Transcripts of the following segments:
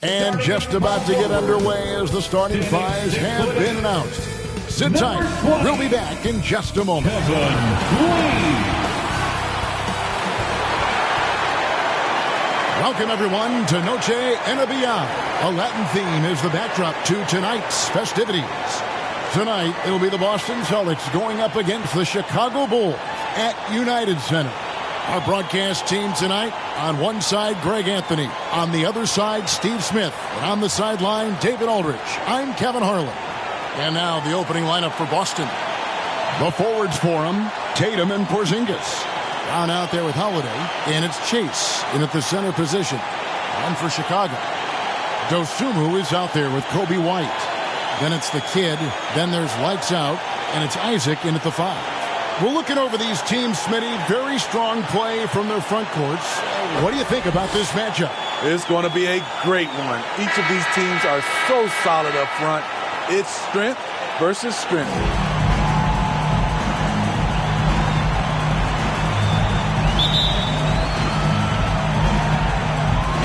And just about to get underway as the starting fives have been announced. Sit tight. We'll be back in just a moment. Welcome, everyone, to Noche Enabia. A Latin theme is the backdrop to tonight's festivities. Tonight, it'll be the Boston Celtics going up against the Chicago Bulls at United Center. Our broadcast team tonight, on one side, Greg Anthony. On the other side, Steve Smith. And on the sideline, David Aldridge. I'm Kevin Harlan. And now the opening lineup for Boston. The forwards for them, Tatum and Porzingis. Down out there with Holiday, and it's Chase in at the center position. And for Chicago, Dosunmu is out there with Kobe White. Then it's the kid. Then there's lights out, and it's Isaac in at the 5. We're looking over these teams, Smitty. Very strong play from their front courts. What do you think about this matchup? It's going to be a great one. Each of these teams are so solid up front. It's strength versus strength.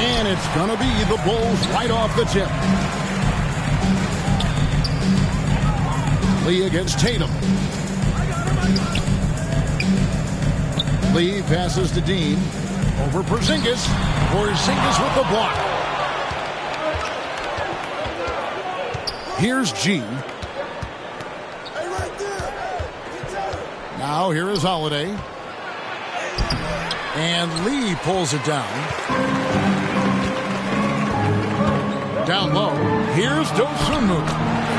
And it's going to be the Bulls right off the tip. Lee against Tatum. Lee passes to Dean. Over Porzingis. Porzingis with the block. Here's G. Now here is Holiday. And Lee pulls it down. Down low. Here's Dosunmu.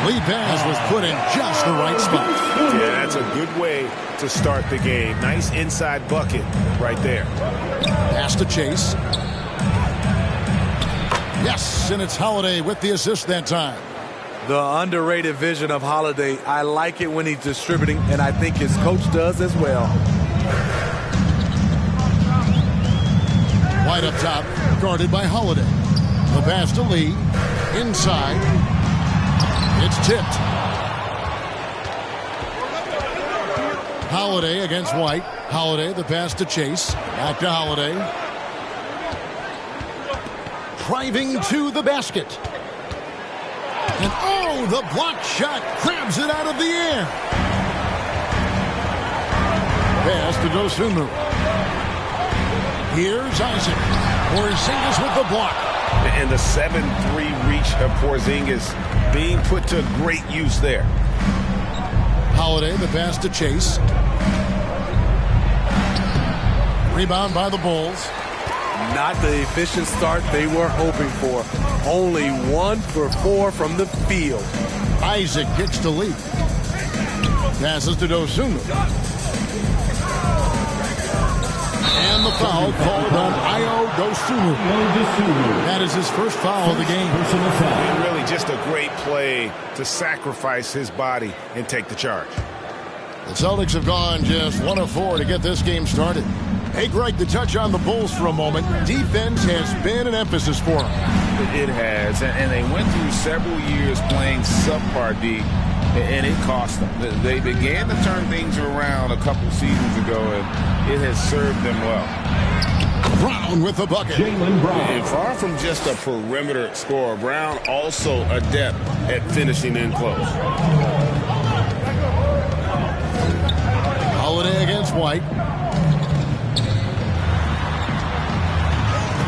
Lead pass was put in just the right spot. Yeah, that's a good way to start the game. Nice inside bucket right there. Pass to Chase. Yes, and it's Holiday with the assist that time. The underrated vision of Holiday. I like it when he's distributing, and I think his coach does as well. White up top, guarded by Holiday. The pass to Lee. Inside. It's tipped. Holiday against White. Holiday, the pass to Chase. Back to Holiday. Driving to the basket. And oh, the block shot grabs it out of the air. Pass to Dosunmu. Here's Isaac. Porzingis with the block. And the 7-3 reach of Porzingis being put to great use there. Holiday, the pass to Chase. Rebound by the Bulls. Not the efficient start they were hoping for. Only 1 for 4 from the field. Isaac gets the lead. Passes to Dosunmu. And the foul called on Ayo Dosunmu. That is his first foul of the game. And really just a great play to sacrifice his body and take the charge. The Celtics have gone just 1 of 4 to get this game started. Hey, Greg, to touch on the Bulls for a moment, defense has been an emphasis for them. It has, and they went through several years playing subpar D, and it cost them. They began to turn things around a couple seasons ago, and it has served them well. Brown with the bucket. Jaylen Brown. And far from just a perimeter scorer, Brown also adept at finishing in close. Holiday against White.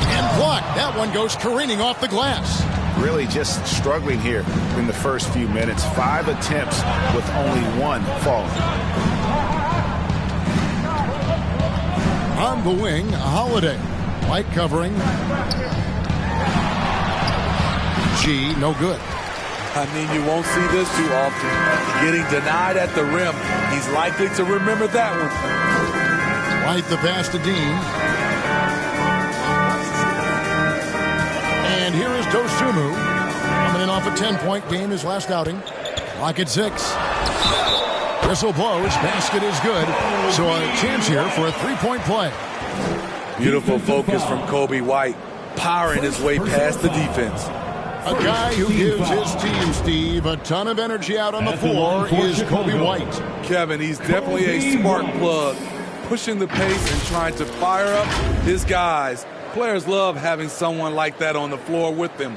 And blocked. That one goes careening off the glass. Really just struggling here in the first few minutes. 5 attempts with only 1 falling. On the wing, Holiday. White covering. G, no good. I mean, you won't see this too often. Getting denied at the rim. He's likely to remember that one. White the pass to Dean. And here is Dosunmu. Coming in off a 10-point game his last outing. Clock at 6. Whistle blows. Basket is good. So a chance here for a 3-point play. Beautiful focus from Kobe White. Powering his way past the defense. A guy who gives his team, Steve, a ton of energy out on the floor is Kobe White. Kevin, he's definitely a spark plug, pushing the pace and trying to fire up his guys. Players love having someone like that on the floor with them.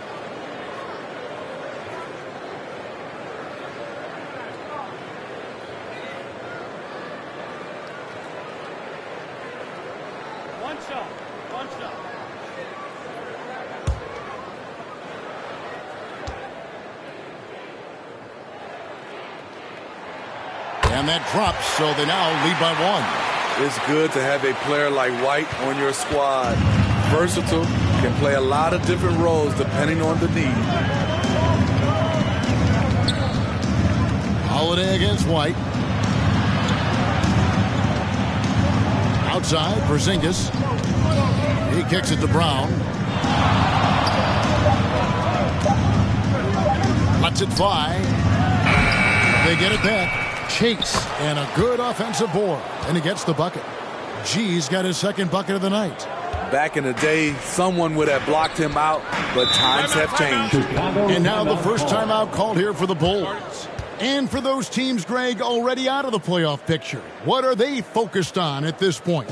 And that drops, so they now lead by 1. It's good to have a player like White on your squad. Versatile, can play a lot of different roles depending on the need. Holiday against White. Outside, Porzingis. He kicks it to Brown. Lets it fly. They get it back. Chase, and a good offensive board, and he gets the bucket. G's got his second bucket of the night. Back in the day, someone would have blocked him out, but times have changed. And now the first timeout called here for the Bulls. And for those teams, Greg, already out of the playoff picture, what are they focused on at this point?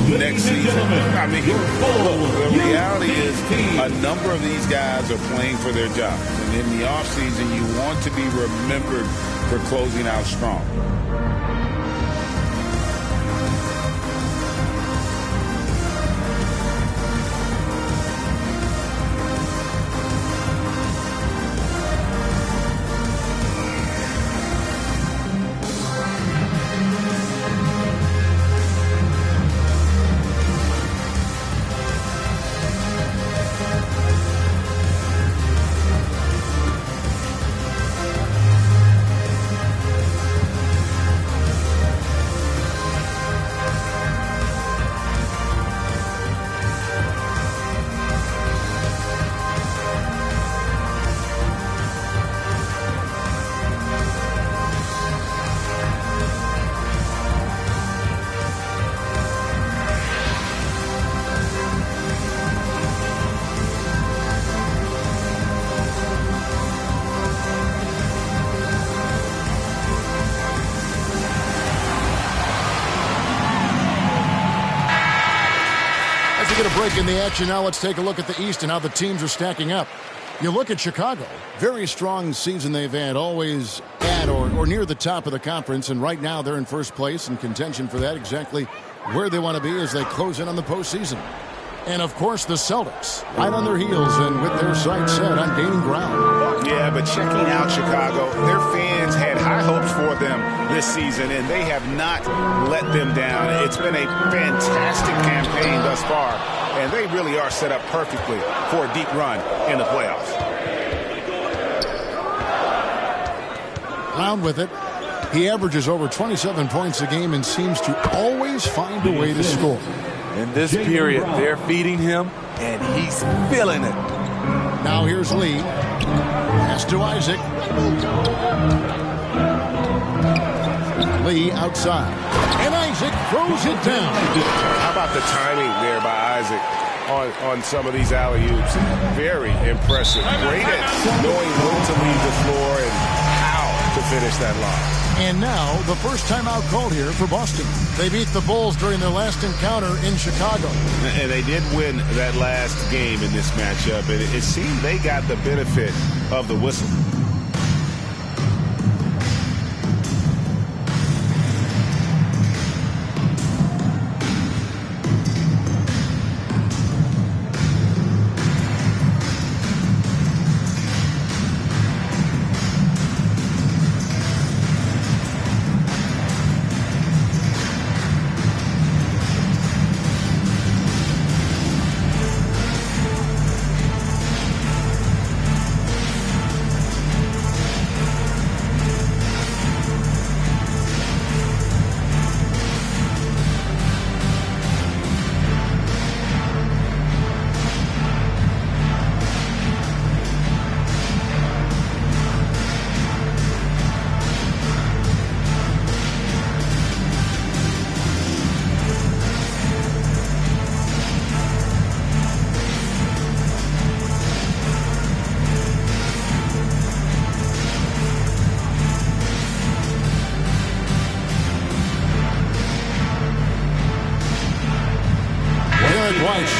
Next season. I mean, the reality is a number of these guys are playing for their jobs. And in the offseason, you want to be remembered for closing out strong. Get a break in the action. Now let's take a look at the East and how the teams are stacking up. You look at Chicago, very strong season they've had, always at or near the top of the conference, and right now they're in first place in contention for that, exactly where they want to be as they close in on the postseason. And of course the Celtics, right on their heels and with their sights set on gaining ground. Yeah, but checking out Chicago, their fans had high hopes for them this season, and they have not let them down. It's been a fantastic campaign thus far, and they really are set up perfectly for a deep run in the playoffs. Brown with it. He averages over 27 points a game and seems to always find a way to score. In this period, they're feeding him, and he's feeling it. Now here's Lee. Pass to Isaac. Lee outside. And Isaac throws it down. How about the timing there by Isaac on some of these alley-oops? Very impressive. Great at knowing when to leave the floor and how to finish that line. And now the first timeout called here for Boston. They beat the Bulls during their last encounter in Chicago. And they did win that last game in this matchup. And it seemed they got the benefit of the whistle.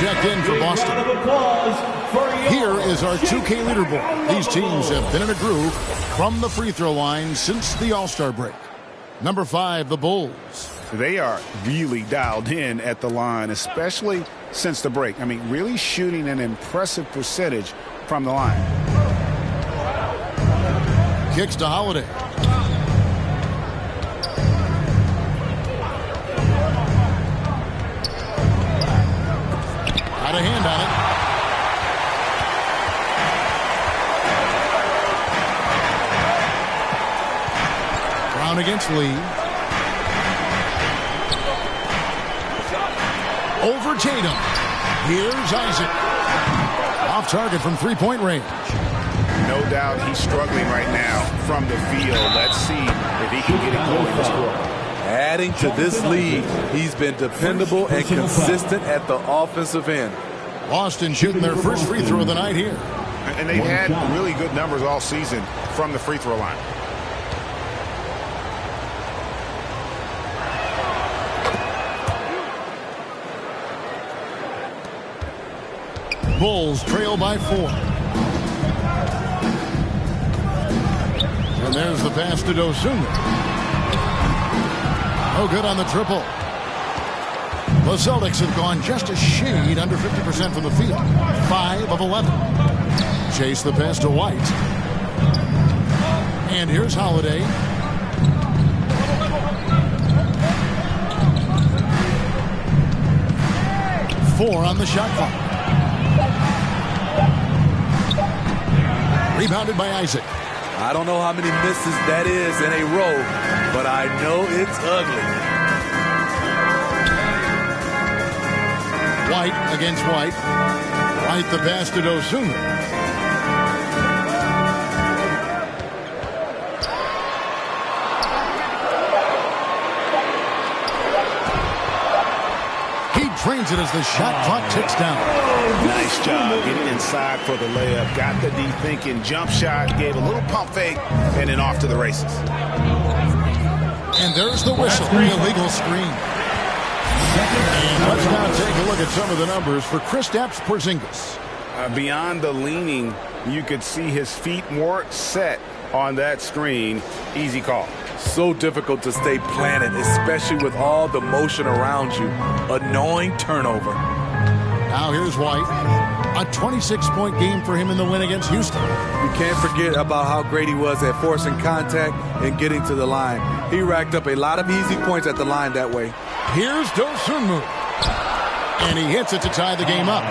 Checked in for Boston. Here is our 2K leaderboard. These teams have been in a groove from the free throw line since the All-Star break. Number 5, the Bulls. They are really dialed in at the line, especially since the break. I mean, really shooting an impressive percentage from the line. Kicks to Holiday. Got a hand on it. Brown against Lee. Over Tatum. Here's Isaac. Off target from three-point range. No doubt he's struggling right now from the field. Let's see if he can get it going this quarter. Adding to this lead, he's been dependable and consistent at the offensive end. Boston shooting their first free throw of the night here. And they've had really good numbers all season from the free throw line. Bulls trail by 4. And there's the pass to Dosunmu. No good on the triple. The Celtics have gone just a shade under 50% from the field. 5 of 11. Chase the pass to White. And here's Holiday. Four on the shot clock. Rebounded by Isaac. I don't know how many misses that is in a row, but I know it's ugly. White against White. White the pass to Dosunmu. He trains it as the shot clock ticks down. Nice job getting inside for the layup. Got the D thinking jump shot, gave a little pump fake, and then off to the races. And there's the whistle. The illegal screen. And let's now take a look at some of the numbers for Kristaps Porzingis. Beyond the leaning, you could see his feet more set on that screen. Easy call. So difficult to stay planted, especially with all the motion around you. Annoying turnover. Now here's White. A 26-point game for him in the win against Houston. You can't forget about how great he was at forcing contact and getting to the line. He racked up a lot of easy points at the line that way. Here's Dosunmu. And he hits it to tie the game up.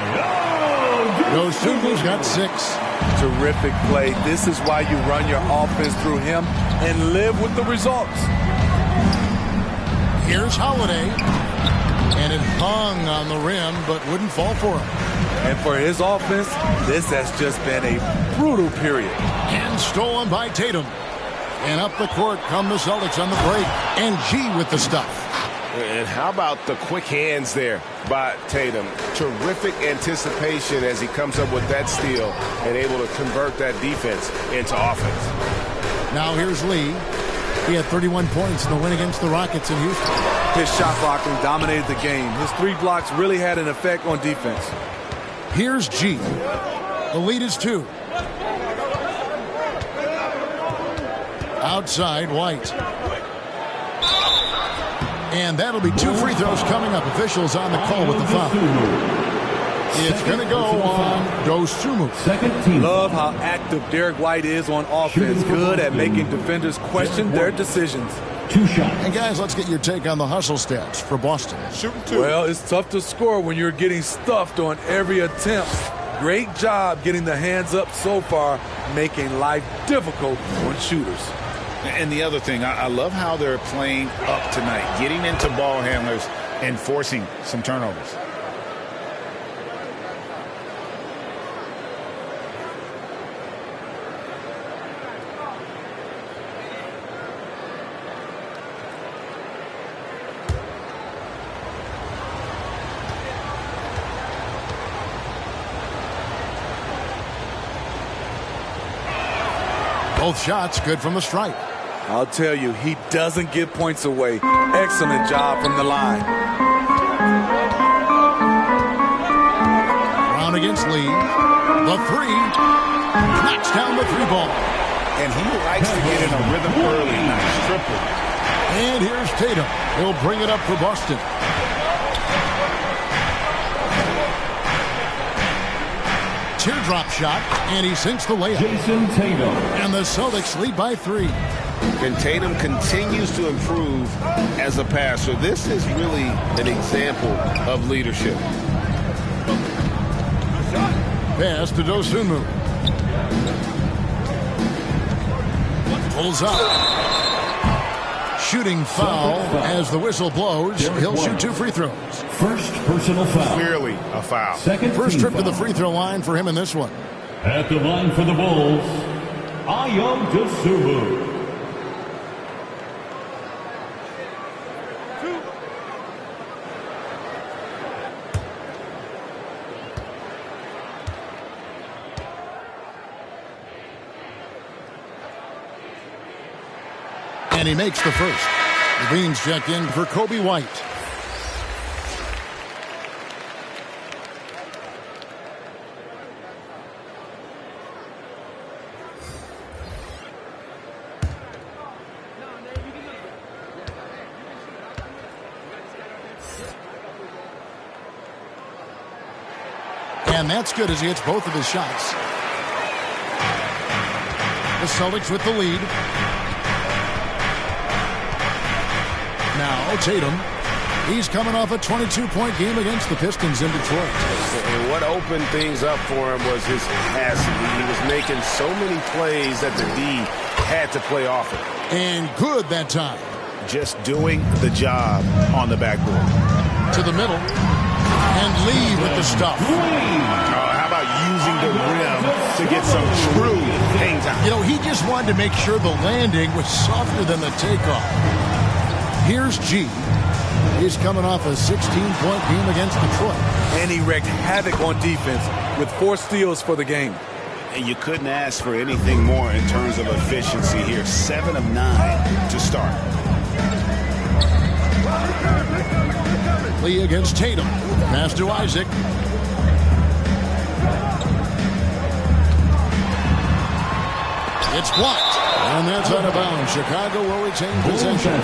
Dosunmu's got 6. Terrific play. This is why you run your offense through him and live with the results. Here's Holiday. And it hung on the rim, but wouldn't fall for him. And for his offense, this has just been a brutal period. And stolen by Tatum. And up the court come the Celtics on the break. And G with the stuff. And how about the quick hands there by Tatum? Terrific anticipation as he comes up with that steal and able to convert that defense into offense. Now here's Lee. He had 31 points in the win against the Rockets in Houston. His shot blocking dominated the game. His 3 blocks really had an effect on defense. Here's G. The lead is 2. Outside, White. And that'll be 2 free throws coming up. Officials on the call with the foul. It's going to go on Dosunmu. Love how active Derek White is on offense. Good at making defenders question their decisions. 2 shots. And guys, let's get your take on the hustle stats for Boston. Shooting 2. Well, it's tough to score when you're getting stuffed on every attempt. Great job getting the hands up so far, making life difficult on shooters. And the other thing, I love how they're playing up tonight, getting into ball handlers and forcing some turnovers. Both shots good from the stripe. I'll tell you, he doesn't give points away. Excellent job from the line. Brown against Lee. The 3. Knocks down the 3 ball. And he likes to get in a rhythm early. Nice triple. And here's Tatum. He'll bring it up for Boston. Teardrop shot, and he sinks the layup. Jason Tatum. And the Celtics lead by 3. And Tatum continues to improve as a passer. This is really an example of leadership. Pass to Dosunmu. Pulls up. Shooting foul as the whistle blows. He'll shoot 2 free throws. First personal foul. Clearly a foul. First trip to the free throw line for him in this one. At the line for the Bulls, Ayo Dosunmu. And he makes the first. Levine's checked in for Kobe White. And that's good as he hits both of his shots. The Celtics with the lead. Now Tatum. He's coming off a 22-point game against the Pistons in Detroit. And what opened things up for him was his passing. He was making so many plays that the D had to play off it. And good that time. Just doing the job on the backboard. To the middle. And Lee with the stuff. How about using the rim to get some true hang time? You know, he just wanted to make sure the landing was softer than the takeoff. Here's G. He's coming off a 16-point game against Detroit. And he wreaked havoc on defense with 4 steals for the game. And you couldn't ask for anything more in terms of efficiency here. 7 of 9 to start. Lee against Tatum. Pass to Isaac. It's blocked. And that's out of bounds. Chicago will retain possession.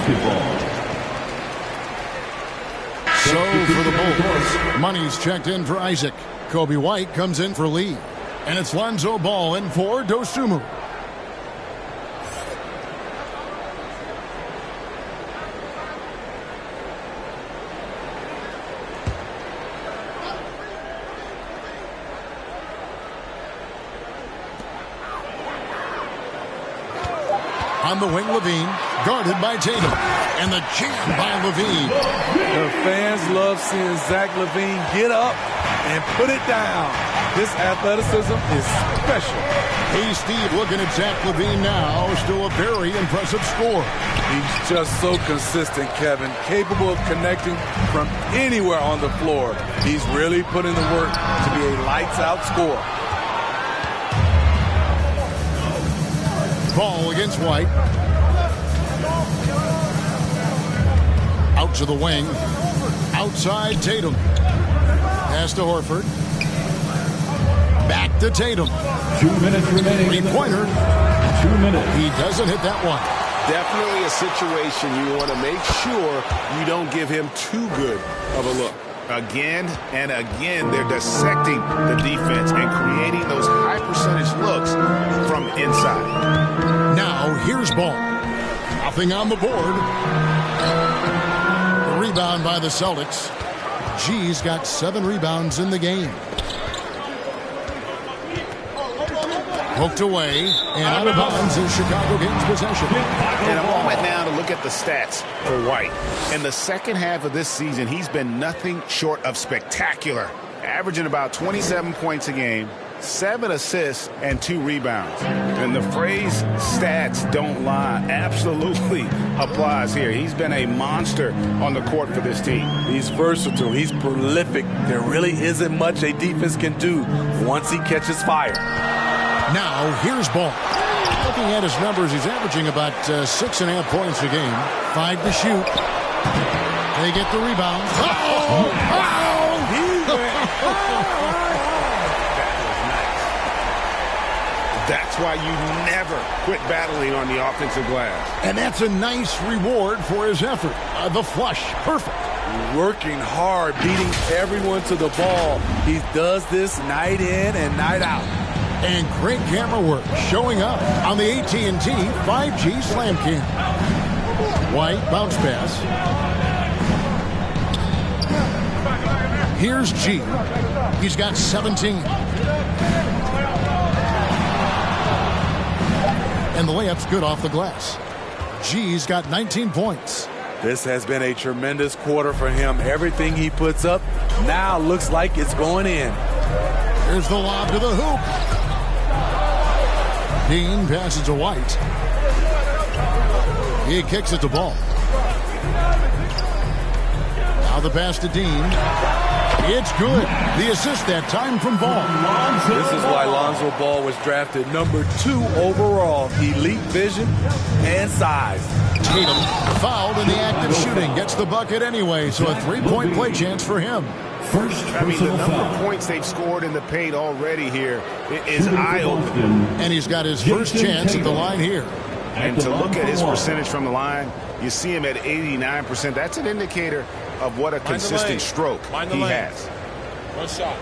So for the Bulls, money's checked in for Isaac. Kobe White comes in for Lee. And it's Lonzo Ball in for Dosunmu. On the wing, Levine, guarded by Tatum. And the jam by Levine. The fans love seeing Zach Levine get up and put it down. His athleticism is special. Hey, Steve, looking at Zach Levine now. Still a very impressive score. He's just so consistent, Kevin. Capable of connecting from anywhere on the floor. He's really putting the work to be a lights-out scorer. Ball against White. Out to the wing. Outside Tatum. Pass to Horford. Back to Tatum. 2 minutes remaining. Three-pointer. 2 minutes. He doesn't hit that one. Definitely a situation you want to make sure you don't give him too good of a look. Again and again, they're dissecting the defense and creating those high-percentage looks from inside. Now, here's Ball. Nothing on the board. The rebound by the Celtics. G's got 7 rebounds in the game. Poked away and out of bounds as Chicago gains possession. And a moment now to look at the stats for White. In the second half of this season, he's been nothing short of spectacular. Averaging about 27 points a game, 7 assists, and 2 rebounds. And the phrase stats don't lie absolutely applies here. He's been a monster on the court for this team. He's versatile. He's prolific. There really isn't much a defense can do once he catches fire. Now, here's Ball. Looking at his numbers, he's averaging about 6.5 points a game. 5 to shoot. They get the rebound. That's why you never quit battling on the offensive glass. And that's a nice reward for his effort. The flush. Perfect. Working hard, beating everyone to the ball. He does this night in and night out. And great camera work showing up on the AT&T 5G Slam Cam. White bounce pass. Here's G. He's got 17. And the layup's good off the glass. G's got 19 points. This has been a tremendous quarter for him. Everything he puts up now looks like it's going in. Here's the lob to the hoop. Dean passes to White. He kicks it to Ball. Now the pass to Dean. It's good. The assist that time from Ball. This is why Lonzo Ball was drafted number 2 overall. Elite vision and size. Tatum fouled in the act of shooting. Gets the bucket anyway, so a 3-point play chance for him. I mean, the number of points they've scored in the paint already here is eye-opening. And he's got his first chance at the line here. And to look at his percentage from the line, you see him at 89%. That's an indicator of what a consistent stroke he has. One shot.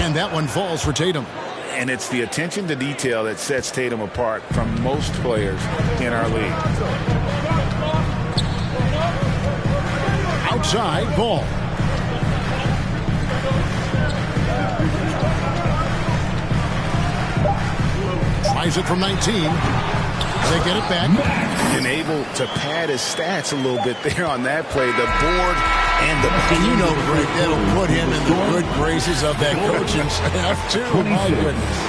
And that one falls for Tatum. And it's the attention to detail that sets Tatum apart from most players in our league. Outside, Ball. Tries it from 19. They get it back. And able to pad his stats a little bit there on that play. The board and the And you know, Greg, that'll put him in the good graces of that coaching staff, too. My goodness.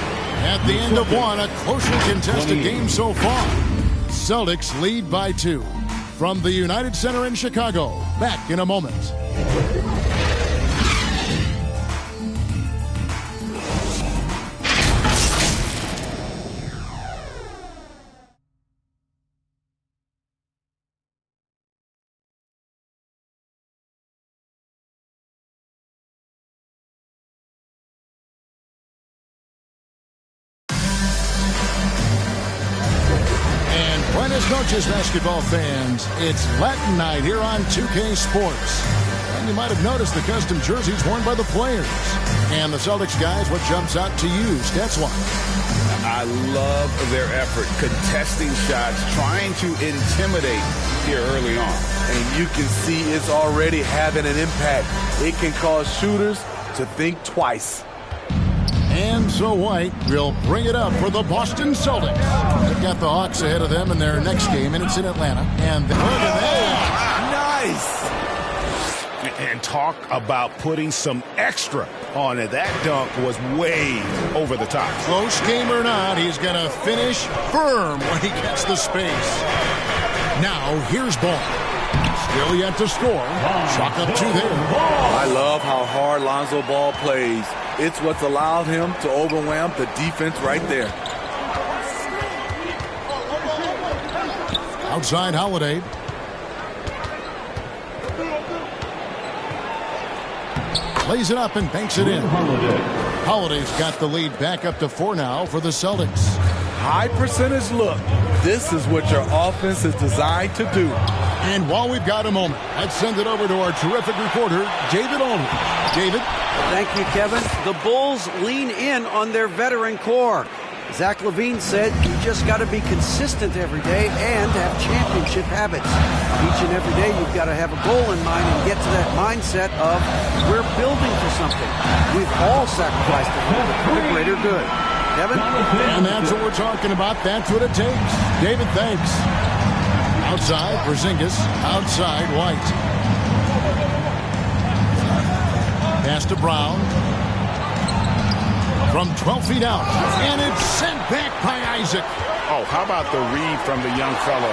At the end of one, a closely contested game so far. Celtics lead by 2. From the United Center in Chicago. Back in a moment. Buenas noches, basketball fans. It's Latin night here on 2K Sports. And you might have noticed the custom jerseys worn by the players. And the Celtics guys, what jumps out to you stats-wise? I love their effort, contesting shots, trying to intimidate here early on. And you can see it's already having an impact. It can cause shooters to think twice. And so White will bring it up for the Boston Celtics. They've got the Hawks ahead of them in their next game, and it's in Atlanta. And look at that. Nice. And talk about putting some extra on it. That dunk was way over the top. Close game or not, he's going to finish firm when he gets the space. Now, here's Ball. Still yet to score. Chalk up 2 there. I love how hard Lonzo Ball plays. It's what's allowed him to overwhelm the defense right there. Outside Holiday. Lays it up and banks it in. Holiday's got the lead back up to 4 now for the Celtics. High percentage look. This is what your offense is designed to do. And while we've got a moment, let's send it over to our terrific reporter, David Aldridge. David? Thank you, Kevin. The Bulls lean in on their veteran core. Zach LaVine said you just got to be consistent every day and have championship habits. Each and every day you've got to have a goal in mind and get to that mindset of we're building for something. We've all sacrificed a little bit for the greater good. Kevin? And that's what we're talking about. That's what it takes. David, thanks. Outside, Porzingis. Outside, White. Pass to Brown. From 12 feet out. And it's sent back by Isaac. Oh, how about the read from the young fellow?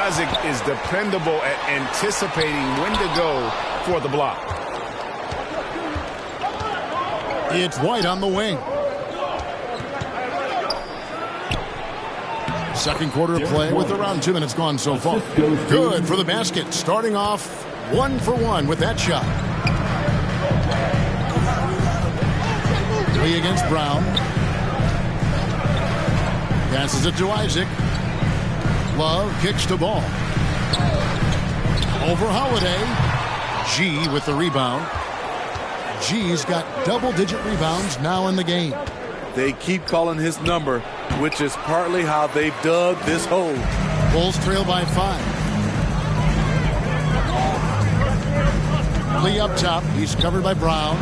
Isaac is dependable at anticipating when to go for the block. It's White on the wing. Second quarter of play with around 2 minutes gone so far. Good for the basket. Starting off 1 for 1 with that shot. Lee against Brown. Passes it to Isaac. Love kicks to Ball. Over Holiday. G with the rebound. G's got double-digit rebounds now in the game. They keep calling his number, which is partly how they've dug this hole. Bulls trail by 5. Lee up top. He's covered by Brown.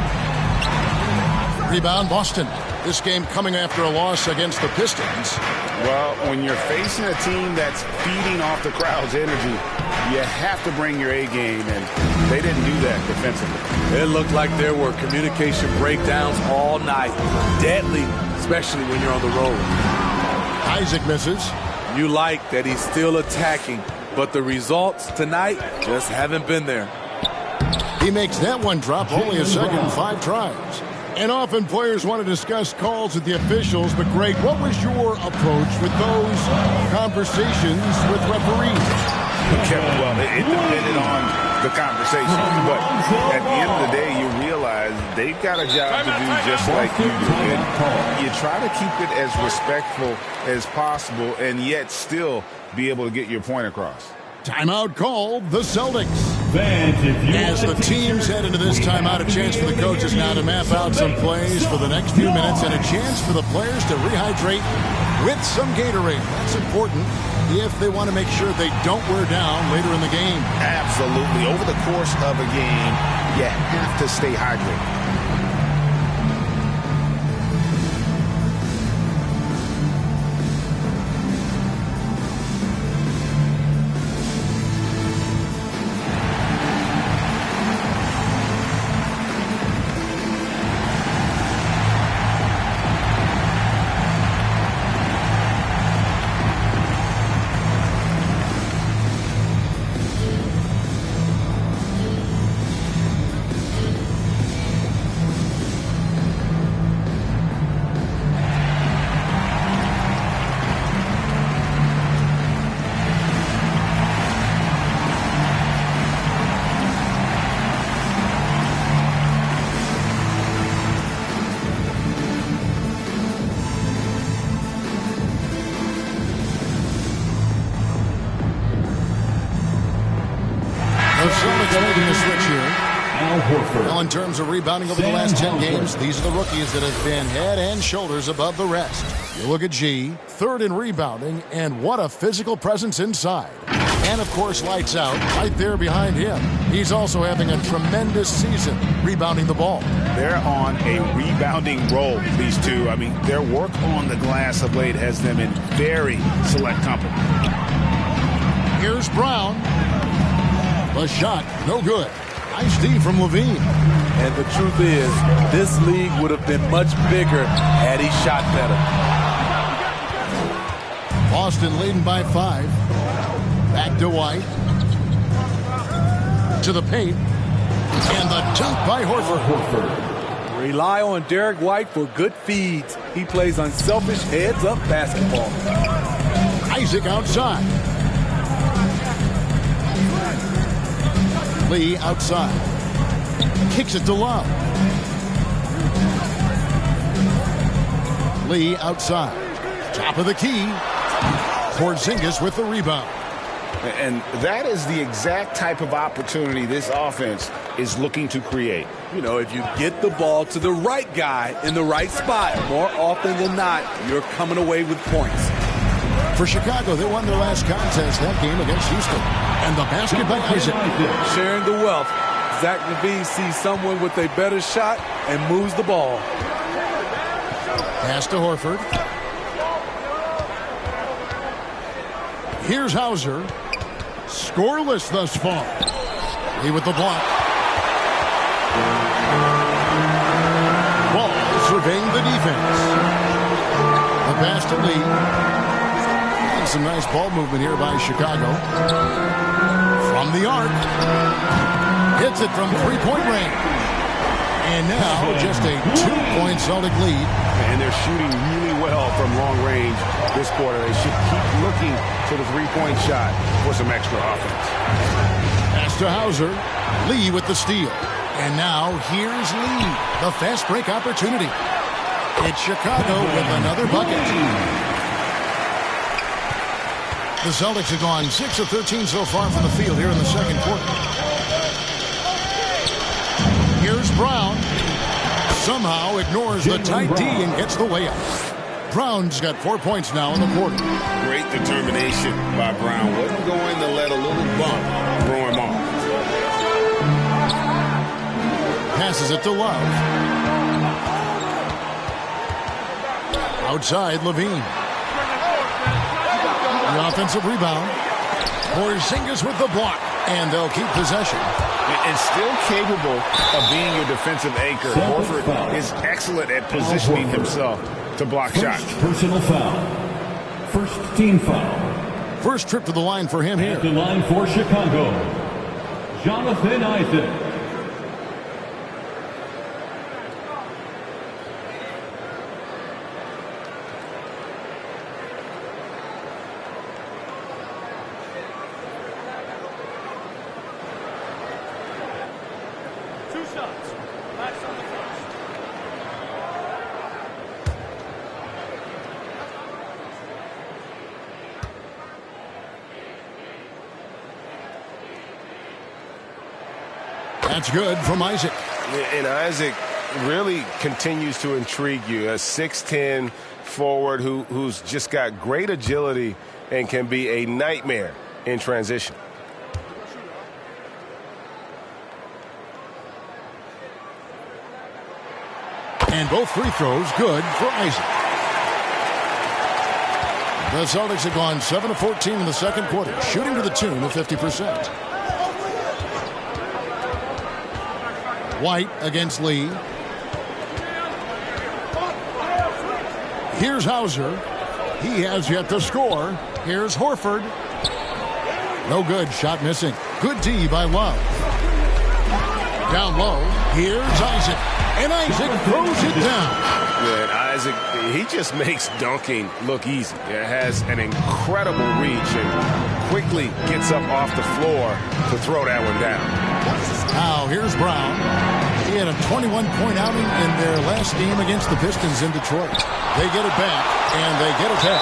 Rebound, Boston. This game coming after a loss against the Pistons. Well, when you're facing a team that's feeding off the crowd's energy, you have to bring your A game, and they didn't do that defensively. It looked like there were communication breakdowns all night. Deadly, especially when you're on the road. Isaac misses. You like that he's still attacking, but the results tonight just haven't been there. He makes that one drop, only a second and 5 tries. And often players want to discuss calls with the officials, but Greg, what was your approach with those conversations with referees? Well, it depended on the conversation, but at the end of the day, you realize they've got a job to do just like you do. And you try to keep it as respectful as possible and yet still be able to get your point across. Timeout called the Celtics. As the teams head into this timeout, a chance for the coaches now to map out some plays for the next few minutes and a chance for the players to rehydrate with some Gatorade. That's important if they want to make sure they don't wear down later in the game. Absolutely. Over the course of a game, you have to stay hydrated. Making the switch here. Well, in terms of rebounding over the last 10 games, these are the rookies that have been head and shoulders above the rest. You look at G, third in rebounding, and what a physical presence inside. And, of course, lights out right there behind him. He's also having a tremendous season rebounding the ball. They're on a rebounding roll, these two. I mean, their work on the glass of late has them in very select company. Here's Brown. The shot, no good. Nice D from Levine. And the truth is, this league would have been much bigger had he shot better. Boston leading by 5. Back to White. To the paint. And the dunk by Horford. Rely on Derek White for good feeds. He plays unselfish heads-up basketball. Isaac outside. Lee outside. Kicks it to Love. Lee outside. Top of the key. Porzingis with the rebound. And that is the exact type of opportunity this offense is looking to create. You know, if you get the ball to the right guy in the right spot, more often than not, you're coming away with points. For Chicago, they won their last contest that game against Houston. And the basket by Isaac. Sharing the wealth. Zach LaVine sees someone with a better shot and moves the ball. Pass to Horford. Here's Hauser. Scoreless thus far. Lee with the block. Ball surveying the defense. The pass to Lee. And some nice ball movement here by Chicago. From the arc. Hits it from three-point range. And now just a 2-point Celtic lead. And they're shooting really well from long range this quarter. They should keep looking to the three-point shot for some extra offense. Pass to Hauser. Lee with the steal. And now here's Lee. The fast break opportunity. It's Chicago with another bucket. The Celtics have gone 6 of 13 so far from the field here in the second quarter. Here's Brown. Somehow ignores the tight D and gets the layup. Brown's got 4 points now in the quarter. Great determination by Brown. Wasn't going to let a little bump throw him off. Passes it to Love. Outside, Levine. The offensive rebound. Porzingis with the block, and they'll keep possession. And still capable of being your defensive anchor. Horford is excellent at positioning himself to block shots. Personal foul. First team foul. First trip to the line for him here. At the line for Chicago, Jonathan Isaac. That's good from Isaac. And Isaac really continues to intrigue you. A 6'10 forward who's just got great agility and can be a nightmare in transition. And both free throws good for Isaac. The Celtics have gone 7 of 14 in the second quarter, shooting to the tune of 50%. White against Lee. Here's Hauser. He has yet to score. Here's Horford. No good. Shot missing. Good D by Love. Down low. Here's Isaac. And Isaac throws it down. Yeah, and Isaac, he just makes dunking look easy. It has an incredible reach and quickly gets up off the floor to throw that one down. Now here's Brown. He had a 21-point outing in their last game against the Pistons in Detroit. They get it back, and they get it back.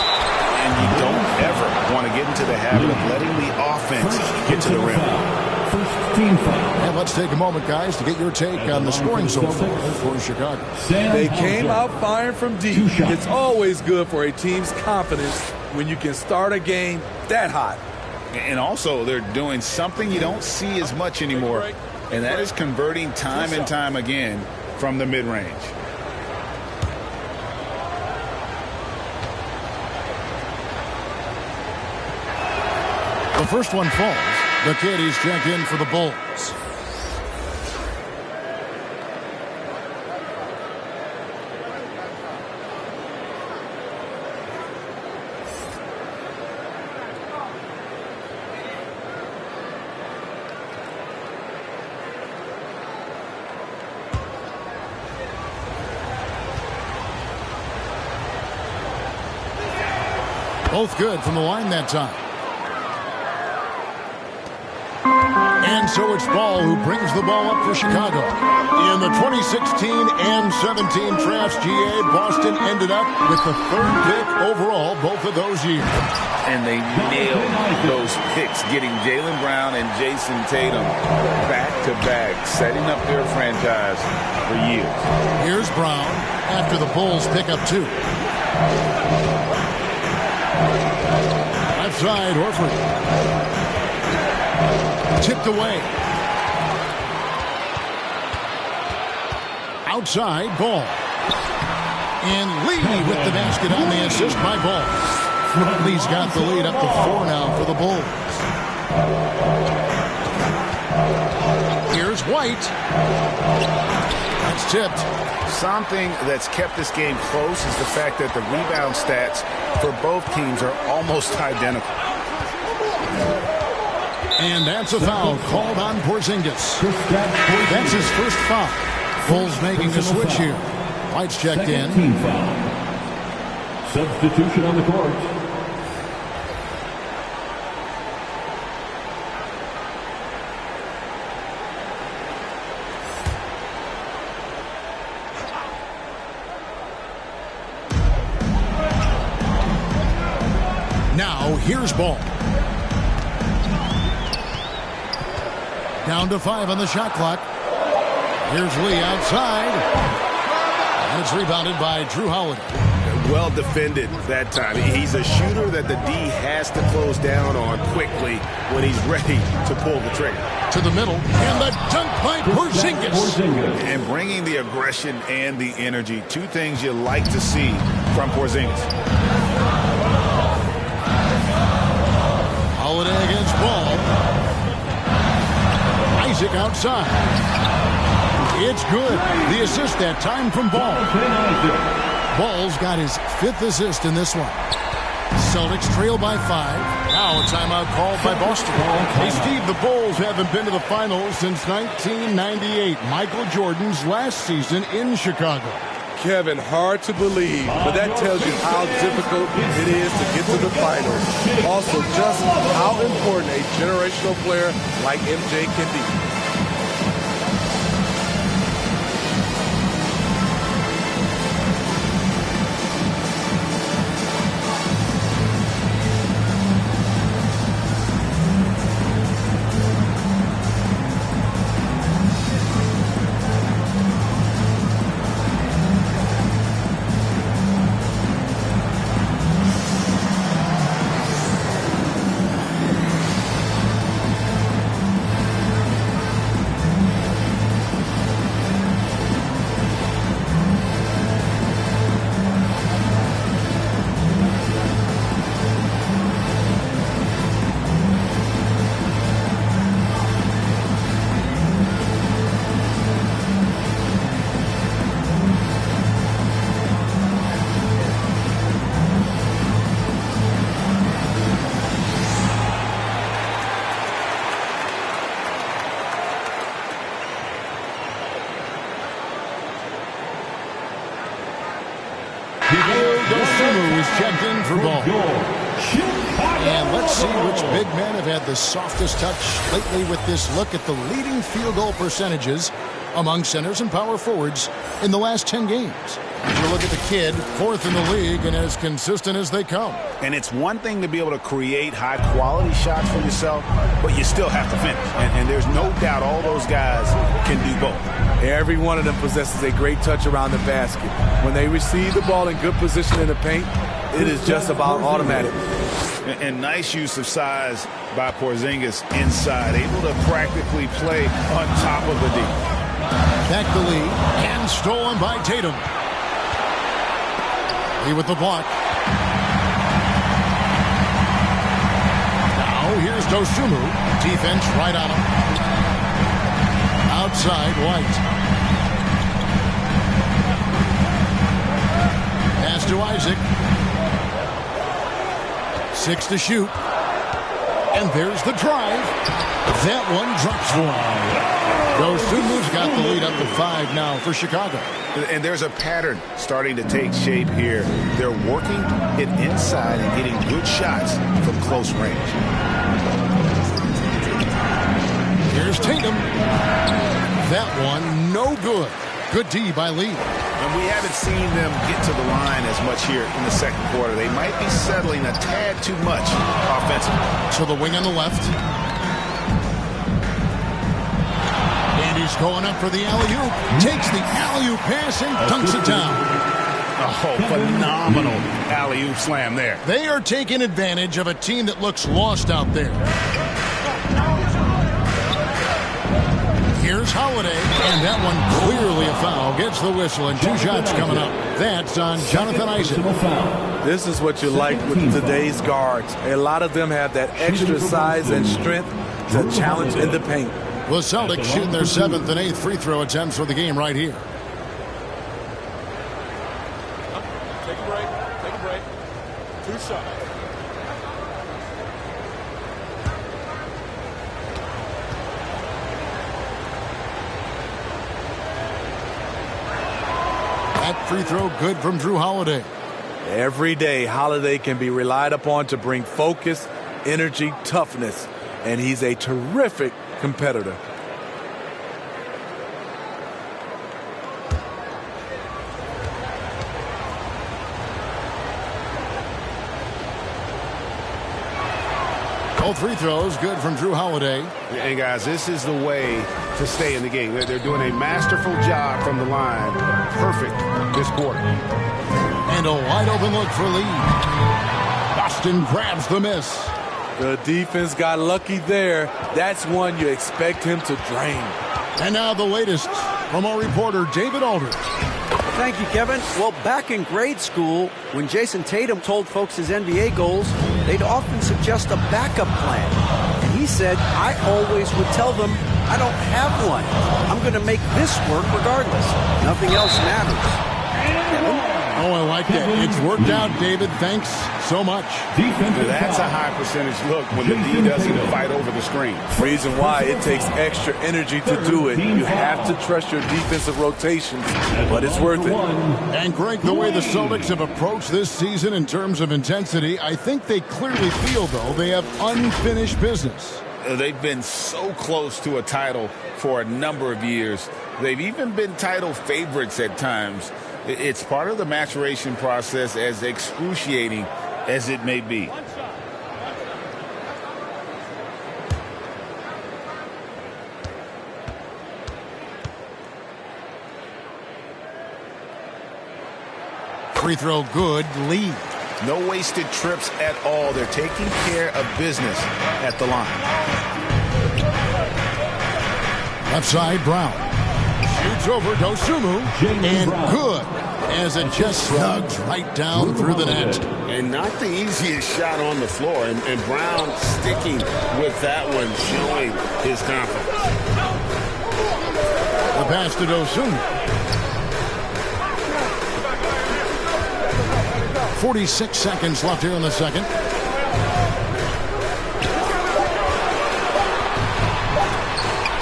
And you don't ever want to get into the habit of letting the offense get to the rim. First team foul. And let's take a moment, guys, to get your take on the scoring so far for Chicago. They came out firing from deep. It's always good for a team's confidence when you can start a game that hot. And also, they're doing something you don't see as much anymore, and that is converting time and time again from the mid-range. The first one falls. The Kitties check in for the Bulls. Both good from the line that time. And so it's Ball who brings the ball up for Chicago. In the 2016 and 17 drafts, GA, Boston ended up with the third pick overall both of those years. And they nailed those picks, getting Jaylen Brown and Jason Tatum back-to-back, setting up their franchise for years. Here's Brown after the Bulls pick up 2. Left side, Horford. Tipped away. Outside, Ball. And Lee with the basket on the assist by Ball. Lee's got the lead up to 4 now for the Bulls. Here's White. That's tipped. Something that's kept this game close is the fact that the rebound stats for both teams are almost identical. And that's a foul called on Porzingis. That's his first foul. Bulls making a switch here. White's checked in. Team foul. Substitution on the court. Now here's Ball. Down to 5 on the shot clock. Here's Lee outside. And it's rebounded by Drew Holiday. Well defended that time. He's a shooter that the D has to close down on quickly when he's ready to pull the trigger. To the middle, and the dunk by Porzingis. And bringing the aggression and the energy, two things you like to see from Porzingis. Holiday against Ball. Isaac outside. It's good. The assist that time from Ball. Ball's got his 5th assist in this one. Celtics trail by 5. Now a timeout called by Boston. Hey, Steve, the Bulls haven't been to the finals since 1998, Michael Jordan's last season in Chicago. Kevin, hard to believe, but that tells you how difficult it is to get to the finals. Also, just how important a generational player like MJ can be. Dosunmu is checked in for Ball. And let's see which big men have had the softest touch lately with this look at the leading field goal percentages among centers and power forwards in the last 10 games. You look at the kid, 4th in the league and as consistent as they come. And it's one thing to be able to create high-quality shots for yourself, but you still have to finish. And there's no doubt all those guys can do both. Every one of them possesses a great touch around the basket. When they receive the ball in good position in the paint, it is just about automatic. And nice use of size by Porzingis inside, able to practically play on top of the D. Back the lead, and stolen by Tatum. Lee with the block. Now here's Dosunmu. Defense right on him. Outside White. Pass to Isaac. 6 to shoot. And there's the drive. That one drops for him. Dosunmu's got the lead up to 5 now for Chicago. And there's a pattern starting to take shape here. They're working it inside and getting good shots from close range. Here's Tatum. That one, no good. Good D by Lee. And we haven't seen them get to the line as much here in the second quarter. They might be settling a tad too much offensively. To the wing on the left. And he's going up for the alley-oop. Takes the alley-oop pass and dunks it down. Oh, phenomenal alley-oop slam there. They are taking advantage of a team that looks lost out there. Here's Holiday, and that one clearly a foul. Gets the whistle, and 2 shots coming up. That's on Jonathan Isaac. This is what you like with today's guards. A lot of them have that extra size and strength to challenge in the paint. The Celtics shooting their 7th and 8th free throw attempts for the game right here. Take a break. Take a break. 2 shots. That free throw good from Drew Holiday. Every day, Holiday can be relied upon to bring focus, energy, toughness, and he's a terrific competitor. Both free throws good from Drew Holiday. And guys, this is the way to stay in the game. They're doing a masterful job from the line. Perfect this quarter. And a wide open look for Lee. Boston grabs the miss. The defense got lucky there. That's one you expect him to drain. And now the latest from our reporter, David Aldridge. Thank you, Kevin. Well, back in grade school, when Jason Tatum told folks his NBA goals, they'd often suggest a backup plan. And he said, I always would tell them, I don't have one. I'm going to make this work regardless. Nothing else matters. Oh, I like that. It's worked out, David. Thanks so much. That's a high percentage look when the D doesn't fight over the screen. Reason why it takes extra energy to do it. You have to trust your defensive rotations, but it's worth it. And Greg, the way the Celtics have approached this season in terms of intensity, I think they clearly feel, though, they have unfinished business. They've been so close to a title for a number of years. They've even been title favorites at times. It's part of the maturation process, as excruciating as it may be. Free throw good, lead. No wasted trips at all. They're taking care of business at the line. Left side, Brown. Shoots over Dosunmu, and good, as it just snugs right down through the net. And not the easiest shot on the floor, and Brown sticking with that one, showing his confidence. The pass to Dosunmu. 46 seconds left here in the second.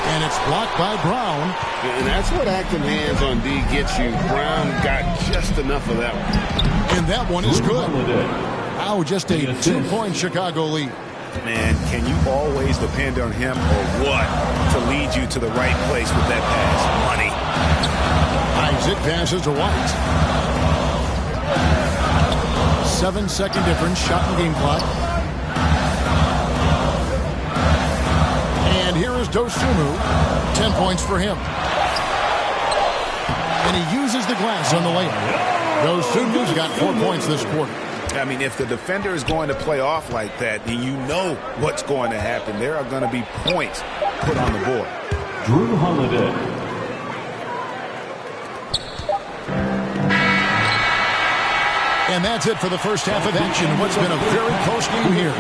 And it's blocked by Brown. And that's what active hands on D gets you. Brown got just enough of that one. And that one is good. Now just a 2-point Chicago lead. Man, can you always depend on him or what to lead you to the right place with that pass? Money. Isaac passes to White. 7-second difference, shot and game clock. And here is Dosunmu. 10 points for him. And he uses the glass on the layup. Dosunmu's got 4 points this quarter. I mean, if the defender is going to play off like that, then you know what's going to happen. There are going to be points put on the board. Drew Holiday. And that's it for the first half of action. What's been a very close game here.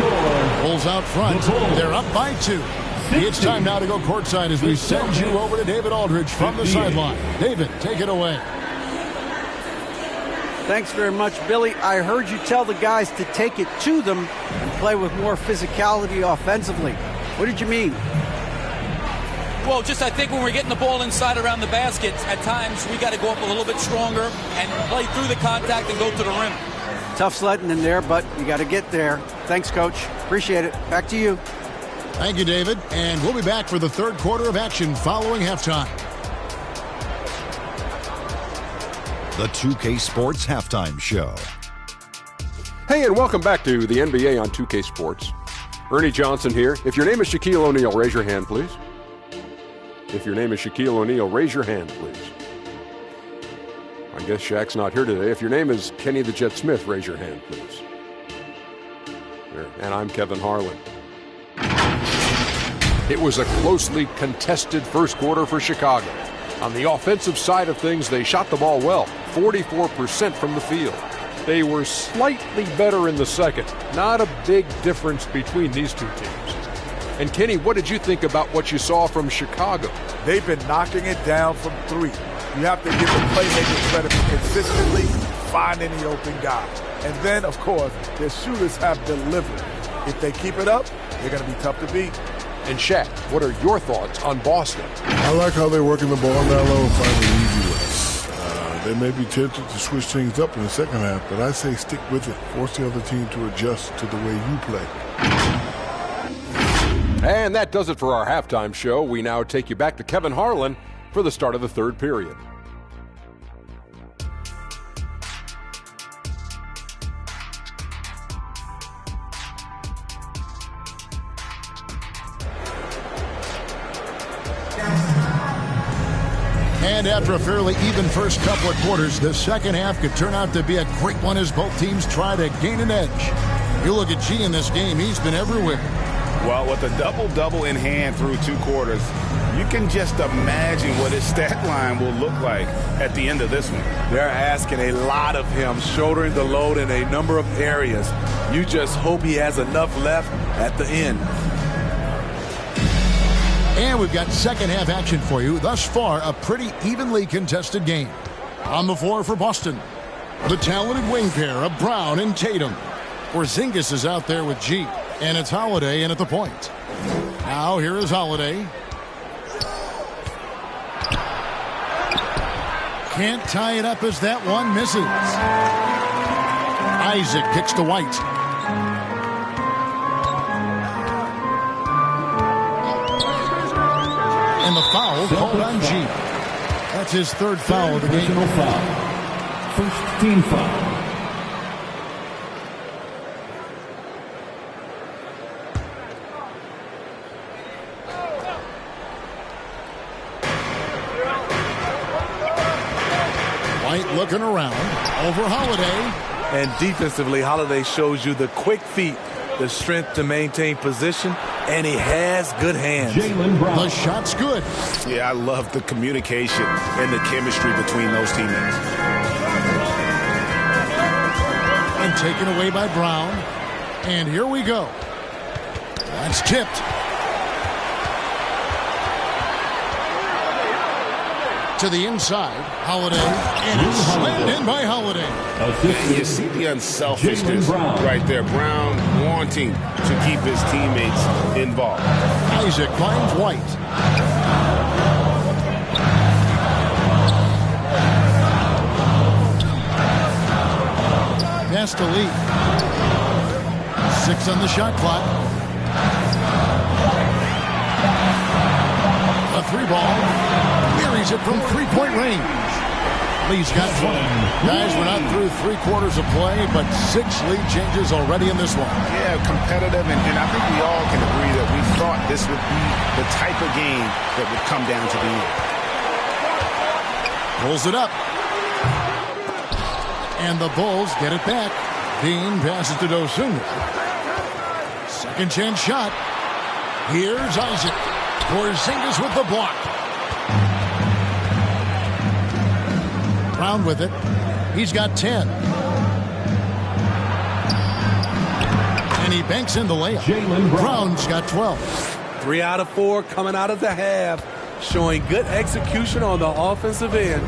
Bulls out front. They're up by 2. It's time now to go courtside as we send you over to David Aldridge from the sideline. David, take it away. Thanks very much, Billy. I heard you tell the guys to take it to them and play with more physicality offensively. What did you mean? Well, just I think when we're getting the ball inside around the basket, at times we got to go up a little bit stronger and play through the contact and go to the rim. Tough sledding in there, but you got to get there. Thanks, Coach. Appreciate it. Back to you. Thank you, David. And we'll be back for the third quarter of action following halftime. The 2K Sports Halftime Show. Hey, and welcome back to the NBA on 2K Sports. Ernie Johnson here. If your name is Shaquille O'Neal, raise your hand, please. If your name is Shaquille O'Neal, raise your hand, please. I guess Shaq's not here today. If your name is Kenny the Jet Smith, raise your hand, please. There. And I'm Kevin Harlan. It was a closely contested first quarter for Chicago. On the offensive side of things, they shot the ball well, 44% from the field. They were slightly better in the second. Not a big difference between these two teams. And Kenny, what did you think about what you saw from Chicago? They've been knocking it down from 3. You have to give the playmakers credit for consistently finding the open guy. And then, of course, their shooters have delivered. If they keep it up, they're going to be tough to beat. And Shaq, what are your thoughts on Boston? I like how they're working the ball down low and finding easy ways. They may be tempted to switch things up in the second half, but I say stick with it. Force the other team to adjust to the way you play. And that does it for our halftime show. We now take you back to Kevin Harlan for the start of the third period. And after a fairly even first couple of quarters, the second half could turn out to be a great one as both teams try to gain an edge. You look at G in this game, he's been everywhere. Well, with a double-double in hand through 2 quarters, you can just imagine what his stat line will look like at the end of this one. They're asking a lot of him, shouldering the load in a number of areas. You just hope he has enough left at the end. And we've got second half action for you. Thus far, a pretty evenly contested game. On the floor for Boston, the talented wing pair of Brown and Tatum. Porzingis is out there with G, and it's Holiday in at the point. Now here is Holiday. Can't tie it up as that one misses. Isaac kicks to White. And the foul called on G. That's his 3rd foul of the game. Foul. First team foul. White looking around over Holiday. And defensively, Holiday shows you the quick feet, the strength to maintain position, and he has good hands. The shot's good. Yeah, I love the communication and the chemistry between those teammates. And taken away by Brown. And here we go. That's tipped. To the inside, Holiday, and it's slammed in by Holiday. And you see the unselfishness right there. Brown wanting to keep his teammates involved. Isaac finds White. Pass to Lee. 6 on the shot clock. A 3-ball. He's it from 3-point range. Lee's got 20. Guys, we're not through 3 quarters of play, but 6 lead changes already in this one. Yeah, competitive, and I think we all can agree that we thought this would be the type of game that would come down to the end. Pulls it up. And the Bulls get it back. Dean passes to Dosunmu. Second chance shot. Here's Isaac. Porzingis with the block. Brown with it. He's got 10. And he banks in the layup. Brown's got 12. 3 out of 4 coming out of the half, showing good execution on the offensive end.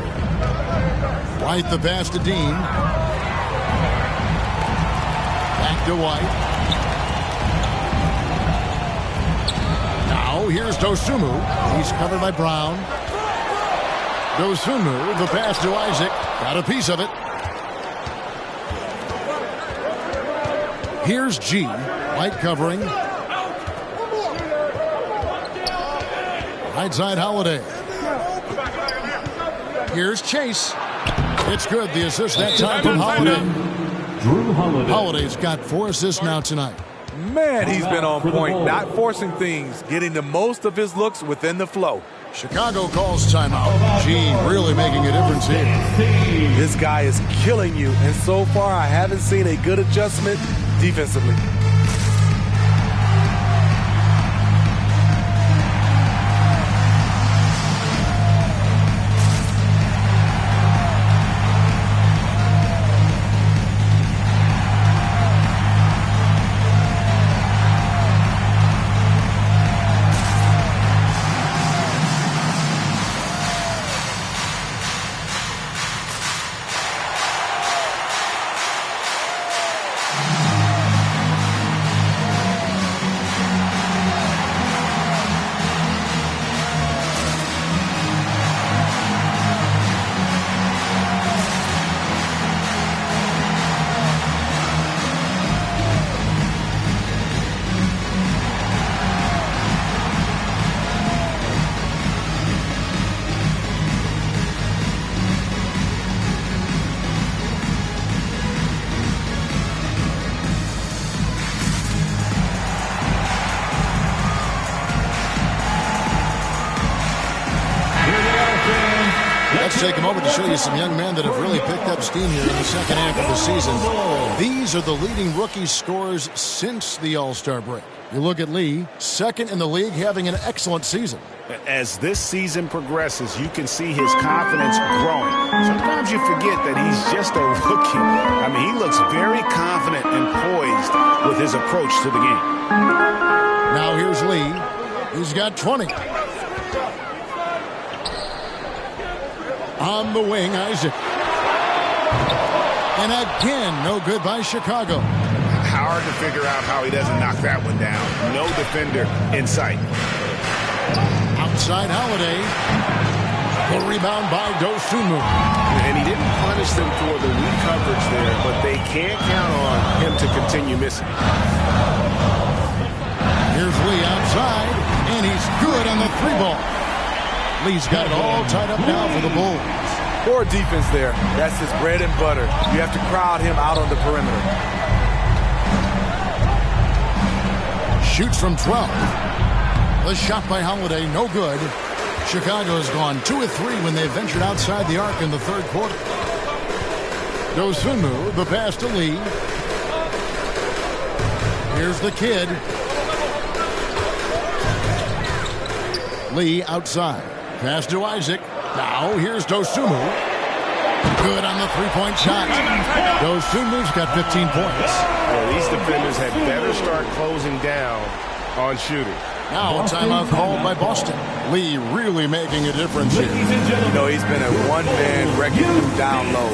White the pass to Dean. Back to White. Now here's Dosunmu. He's covered by Brown. Dosunmu, the pass to Isaac. Got a piece of it. Here's G. White covering. Right side Holiday. Here's Chase. It's good. The assist that time from Holiday. Drew Holiday. Holiday's got 4 assists now tonight. Man, he's been on point, not forcing things, getting the most of his looks within the flow. Chicago calls timeout. G really making a difference here. This guy is killing you, and so far I haven't seen a good adjustment defensively. Let's take a moment to show you some young men that have really picked up steam here in the second half of the season. These are the leading rookie scorers since the All-Star break. You look at Lee, second in the league, having an excellent season. As this season progresses, you can see his confidence growing. Sometimes you forget that he's just a rookie. I mean, he looks very confident and poised with his approach to the game. Now here's Lee. He's got 20. On the wing, Isaac. And again, no good by Chicago. Hard to figure out how he doesn't knock that one down. No defender in sight. Outside Holiday. The rebound by Dosunmu. And he didn't punish them for the weak coverage there, but they can't count on him to continue missing. Here's Lee outside, and he's good on the three ball. Lee's got it all tied up now for the Bulls. Poor defense there. That's his bread and butter. You have to crowd him out on the perimeter. Shoots from 12. The shot by Holiday, no good. Chicago has gone 2 of 3 when they ventured outside the arc in the third quarter. Dosunmu, the pass to Lee. Here's the kid. Lee outside. Pass to Isaac. Now here's Dosunmu. Good on the three-point shot. Dosunmu's got 15 points. Well, these defenders had better start closing down on shooting. Now a timeout called by Boston. Lee really making a difference here. You know, he's been a one-man wrecking crew down low.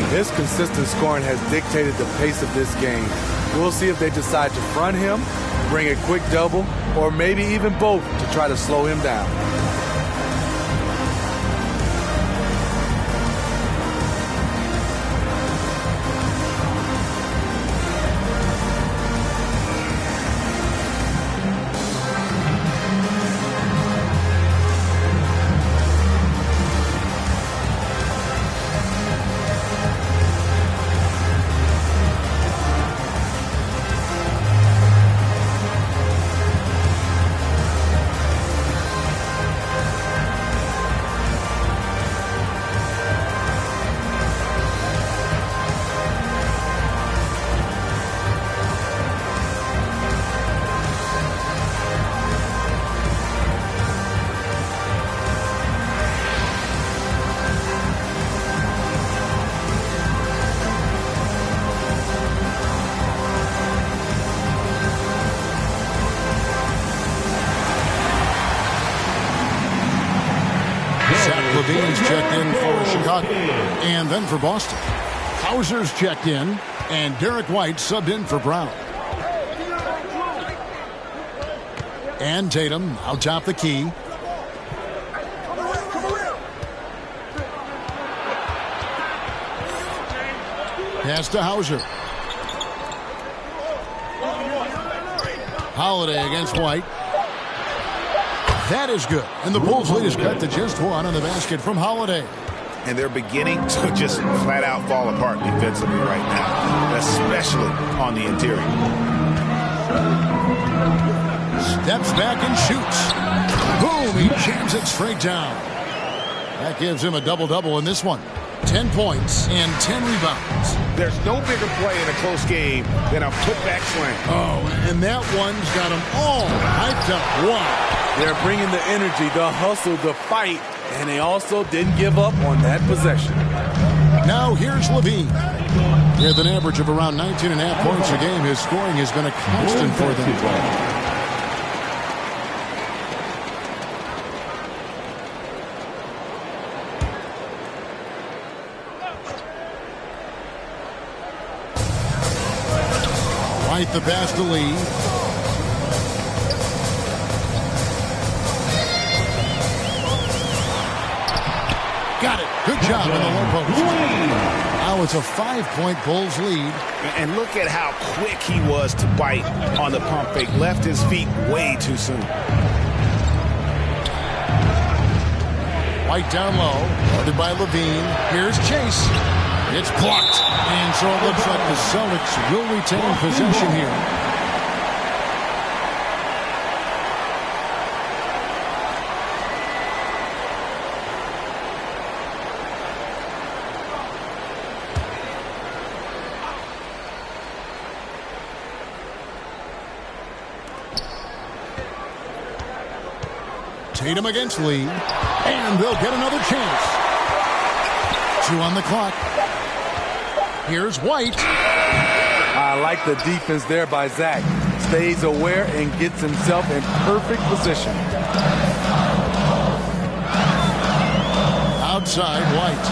His consistent scoring has dictated the pace of this game. We'll see if they decide to front him, bring a quick double, or maybe even both to try to slow him down. Levine's checked in for Chicago, and then for Boston. Hauser's checked in, and Derek White subbed in for Brown. And Tatum out top the key. Pass to Hauser. Holiday against White. That is good. And the Bulls lead is cut to just one on the basket from Holiday. And they're beginning to just flat out fall apart defensively right now, especially on the interior. Steps back and shoots. Boom, he jams it straight down. That gives him a double-double in this one. 10 points and 10 rebounds. There's no bigger play in a close game than a putback slam. Oh, and that one's got them all hyped up. Wow. They're bringing the energy, the hustle, the fight, and they also didn't give up on that possession. Now here's Levine. With an average of around 19.5 points a game, his scoring has been a constant for them. White the pass to Lee. Got it. Good job in the low post. Now it's a 5-point Bulls lead. And look at how quick he was to bite on the pump fake. Left his feet way too soon. White down low. Guarded by Levine. Here's Chase. It's blocked. And so it looks like the Celtics will retain possession here. Tatum against Lee. And they'll get another chance. 2 on the clock. Here's White. I like the defense there by Zach. Stays aware and gets himself in perfect position. Outside, White.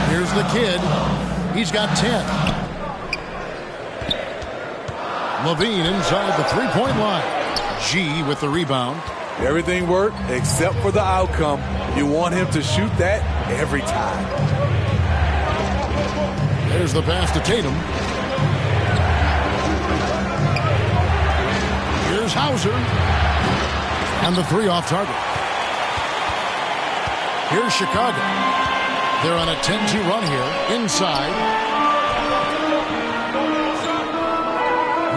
Here's the kid. He's got 10. Levine inside the three-point line. G with the rebound. Everything worked except for the outcome. You want him to shoot that every time. There's the pass to Tatum. Here's Hauser. And the 3 off target. Here's Chicago. They're on a 10-2 run here. Inside.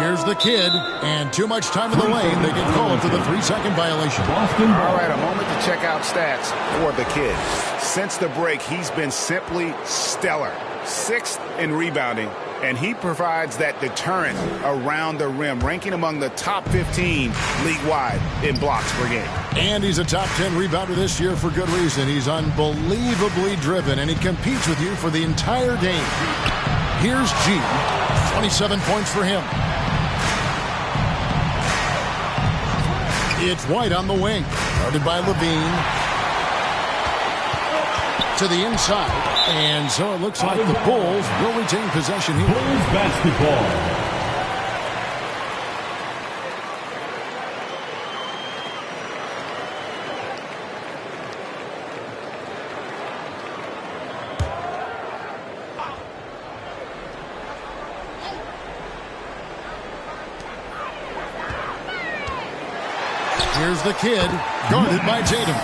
Here's the kid, and too much time in the lane. They get called for the 3-second violation. All right, a moment to check out stats for the kid. Since the break, he's been simply stellar. 6th in rebounding, and he provides that deterrent around the rim, ranking among the top 15 league-wide in blocks per game. And he's a top 10 rebounder this year for good reason. He's unbelievably driven, and he competes with you for the entire game. Here's G. 27 points for him. It's White on the wing. Guarded by Levine. To the inside. And so it looks like the Bulls will retain possession here. Bulls basketball. Here's the kid, guarded by Tatum.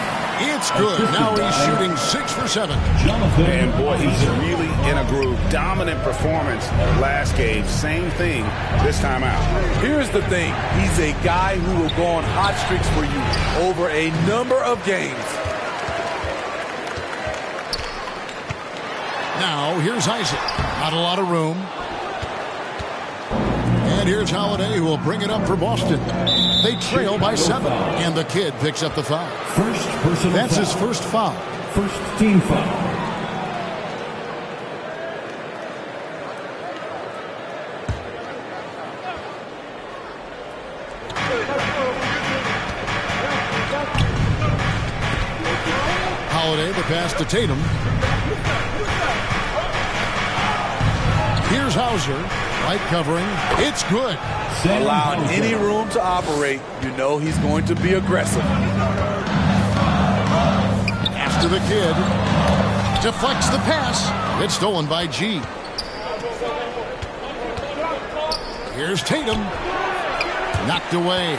It's good. Now he's shooting 6 for 7. And boy, he's really in a groove. Dominant performance last game. Same thing this time out. Here's the thing. He's a guy who will go on hot streaks for you over a number of games. Now, here's Isaac. Not a lot of room. And here's Holiday, who will bring it up for Boston. They trail by 7, and the kid picks up the foul. That's his first foul. First team foul. Holiday, the pass to Tatum. Here's Hauser. Light covering. It's good. Allowing any room to operate, you know he's going to be aggressive. After the kid. Deflects the pass. It's stolen by G. Here's Tatum. Knocked away.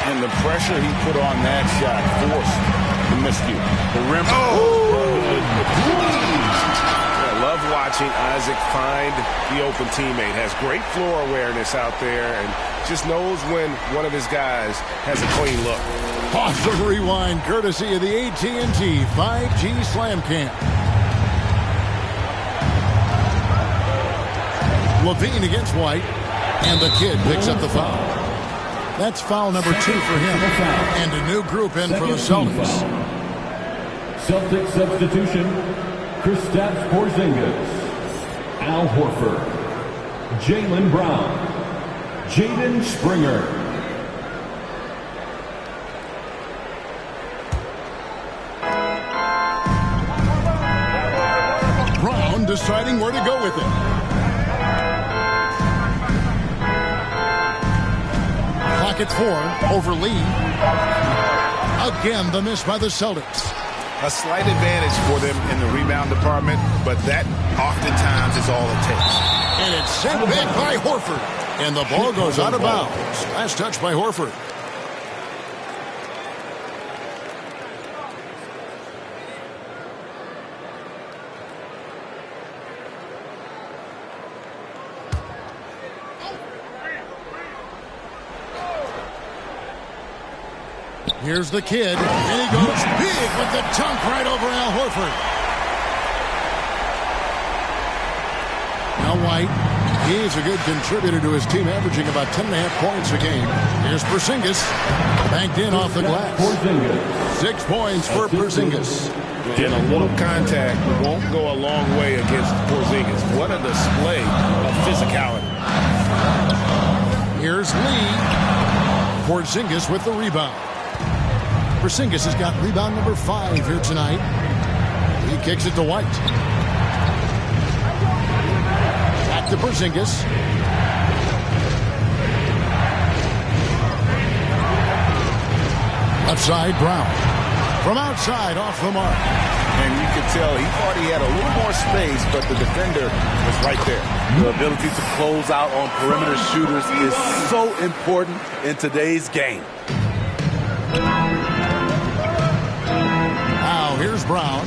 And the pressure he put on that shot forced the miscue. The rim. I love watching Isaac find the open teammate. Has great floor awareness out there and just knows when one of his guys has a clean look. Awesome rewind courtesy of the AT&T 5G Slam Cam. Levine against White, and the kid picks up the foul. That's foul number 2 for him, and a new group in for the Celtics. Celtic substitution, Kristaps Porzingis, Al Horford, Jaylen Brown, Jaden Springer. Brown deciding where to go with it. Clock at 4 over Lee. Again, the miss by the Celtics. A slight advantage for them in the rebound department, but that oftentimes is all it takes. And it's sent back by Horford. And the ball goes out of bounds. Last touch by Horford. Here's the kid, and he goes big with the dunk right over Al Horford. Now White, He's a good contributor to his team, averaging about 10.5 points a game. Here's Porzingis, banked in off the glass. 6 points for Porzingis. And a little contact won't go a long way against Porzingis. What a display of physicality. Here's Lee. Porzingis with the rebound. Porzingis has got rebound number 5 here tonight. He kicks it to White. Back to Porzingis. Left side, Brown. From outside, off the mark. And you could tell he thought he had a little more space, but the defender was right there. The ability to close out on perimeter shooters is so important in today's game. Now, here's Brown.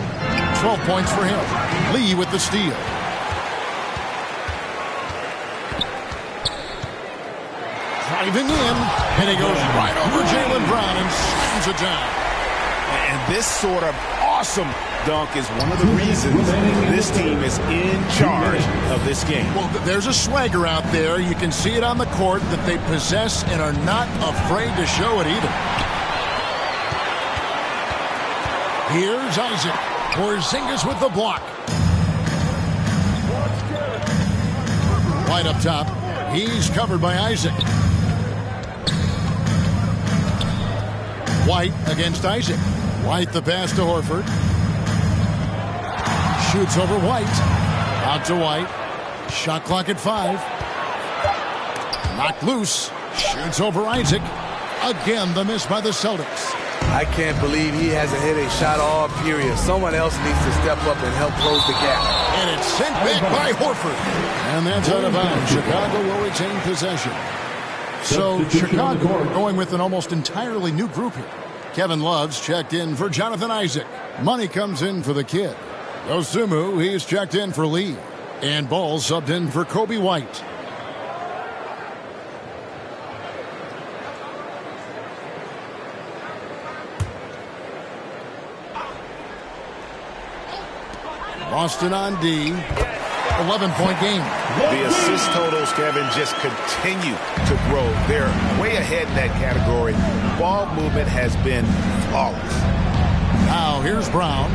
12 points for him. Lee with the steal. Driving in, and he goes right over Jaylen Brown and slams it down. And this sort of awesome dunk is one of the reasons this team is in charge of this game. Well, there's a swagger out there. You can see it on the court that they possess and are not afraid to show it either. Here's Isaac. Porzingis with the block. White up top. He's covered by Isaac. White against Isaac. White the pass to Horford. Shoots over White. Out to White. Shot clock at 5. Knocked loose. Shoots over Isaac. Again, the miss by the Celtics. I can't believe he hasn't hit a shot all period. Someone else needs to step up and help close the gap. And it's sent back by Horford. And that's out of bounds. Chicago will retain possession. So Chicago going with an almost entirely new group here. Kevin Love's checked in for Jonathan Isaac. Money comes in for the kid. Osumu, he's checked in for Lee. And Ball subbed in for Kobe White. Boston on D. 11-point game. The assist totals, Kevin, just continue to grow. They're way ahead in that category. Ball movement has been flawless. Now here's Brown.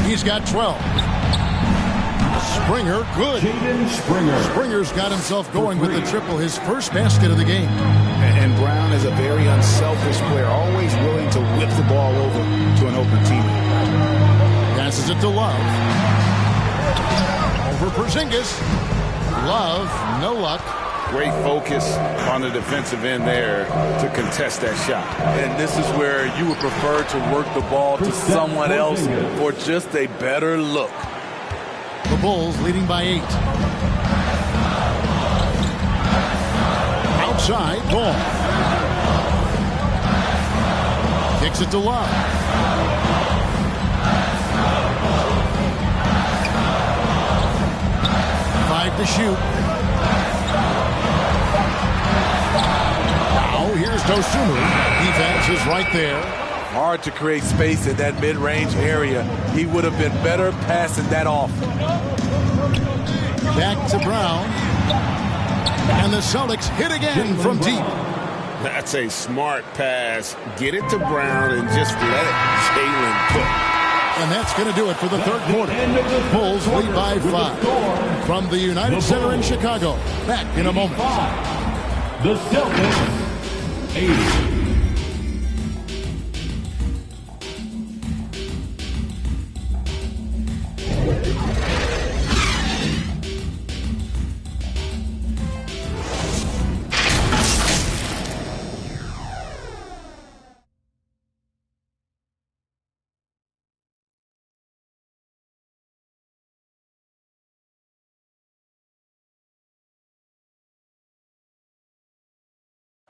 He's got 12. Springer, good. Springer's got himself going with the triple, his first basket of the game. And Brown is a very unselfish player, always willing to whip the ball over to an open teammate. Passes it to Love. Over Porzingis. Love, no luck. Great focus on the defensive end there to contest that shot. And this is where you would prefer to work the ball to someone else for just a better look. The Bulls leading by 8. Outside, Ball. Kicks it to Love. To shoot. Now here's Dosunmu. Defense is right there. Hard to create space in that mid-range area. He would have been better passing that off. Back to Brown. And the Celtics hit again from deep. That's a smart pass. Get it to Brown and just let Jaylen cook. And that's going to do it for the third quarter. Bulls lead by 5. From the United Center in Chicago. Back in a moment. The Celtics, 8.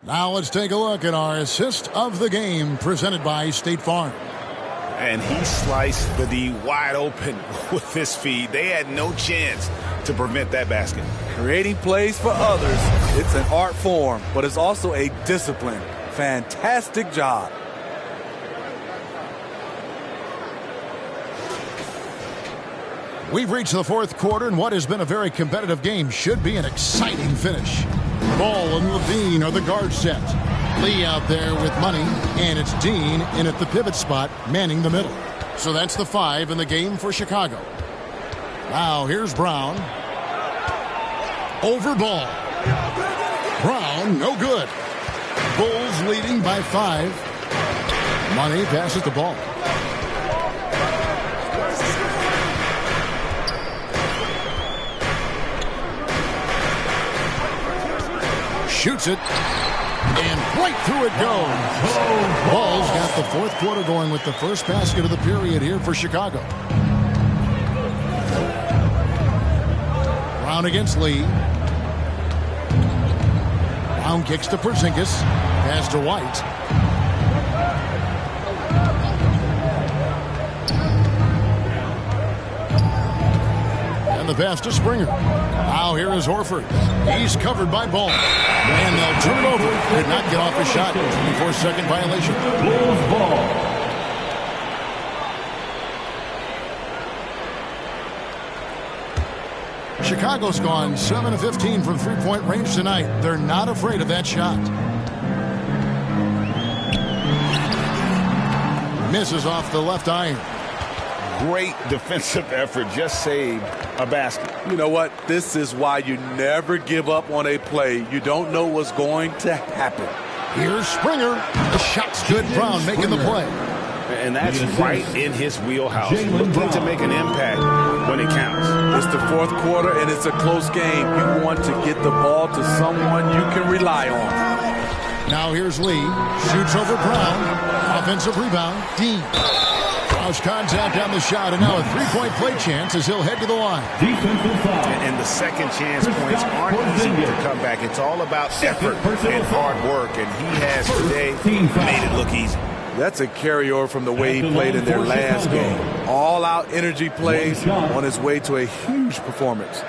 Now let's take a look at our assist of the game presented by State Farm. And he sliced the D wide open with this feed. They had no chance to prevent that basket. Creating plays for others, it's an art form, but it's also a discipline. Fantastic job. We've reached the fourth quarter, and what has been a very competitive game should be an exciting finish. Ball and Levine are the guard set. Lee out there with money, and it's Dean in at the pivot spot, manning the middle. So that's the 5 in the game for Chicago. Now here's Brown. Over ball. Brown, no good. Bulls leading by 5. Money passes the ball. Shoots it. And right through it goes. Ball's got the fourth quarter going with the first basket of the period here for Chicago. Brown against Lee. Brown kicks to Porzingis. Pass to White. And the pass to Springer. Now here is Horford. He's covered by Ball. And they'll turn it over. Could not get off a shot. 24-second violation. Bulls ball. Chicago's gone 7 of 15 from three-point range tonight. They're not afraid of that shot. Misses off the left iron. Great defensive effort. Just saved a basket. You know what? This is why you never give up on a play. You don't know what's going to happen. Here's Springer. The shot's good. Brown making the play. And that's right in his wheelhouse. Looking to make an impact when it counts. It's the fourth quarter, and it's a close game. You want to get the ball to someone you can rely on. Now here's Lee. Shoots over Brown. Offensive rebound. Dean. Draws contact on the shot, and now a three-point play chance as he'll head to the line. And the second chance points aren't easy to come back. It's all about effort and hard work, and he has today made it look easy. That's a carryover from the way he played in their last game. All-out energy plays on his way to a huge performance.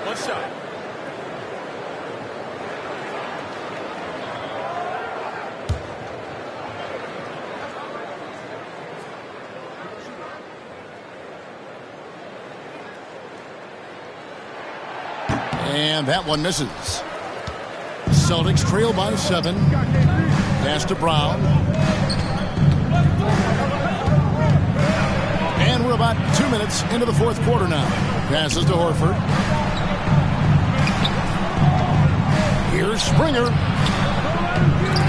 One shot. And that one misses. Celtics trail by 7. Pass to Brown. And we're about 2 minutes into the fourth quarter now. Passes to Horford. Here's Springer.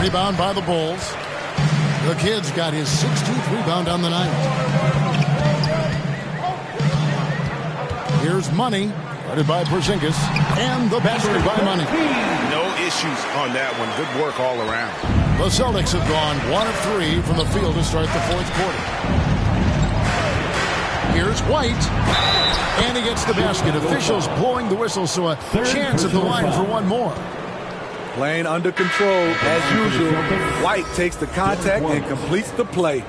Rebound by the Bulls. The kid's got his 16th rebound on the night. Here's Money. Guarded by Porzingis. And the basket by Money. No issues on that one. Good work all around. The Celtics have gone 1 of 3 from the field to start the fourth quarter. Here's White. And he gets the basket. Officials blowing the whistle, so a chance at the line for one more. Playing under control as usual. White takes the contact and completes the play.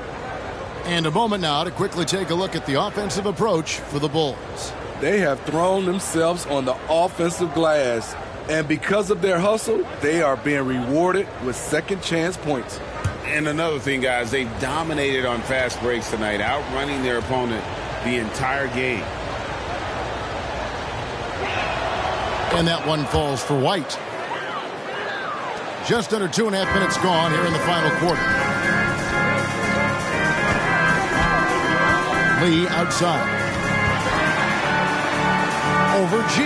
And a moment now to quickly take a look at the offensive approach for the Bulls. They have thrown themselves on the offensive glass, and because of their hustle, they are being rewarded with second chance points. And another thing, guys, they've dominated on fast breaks tonight, outrunning their opponent the entire game. And that one falls for White. Just under 2.5 minutes gone here in the final quarter. Lee outside. Over G.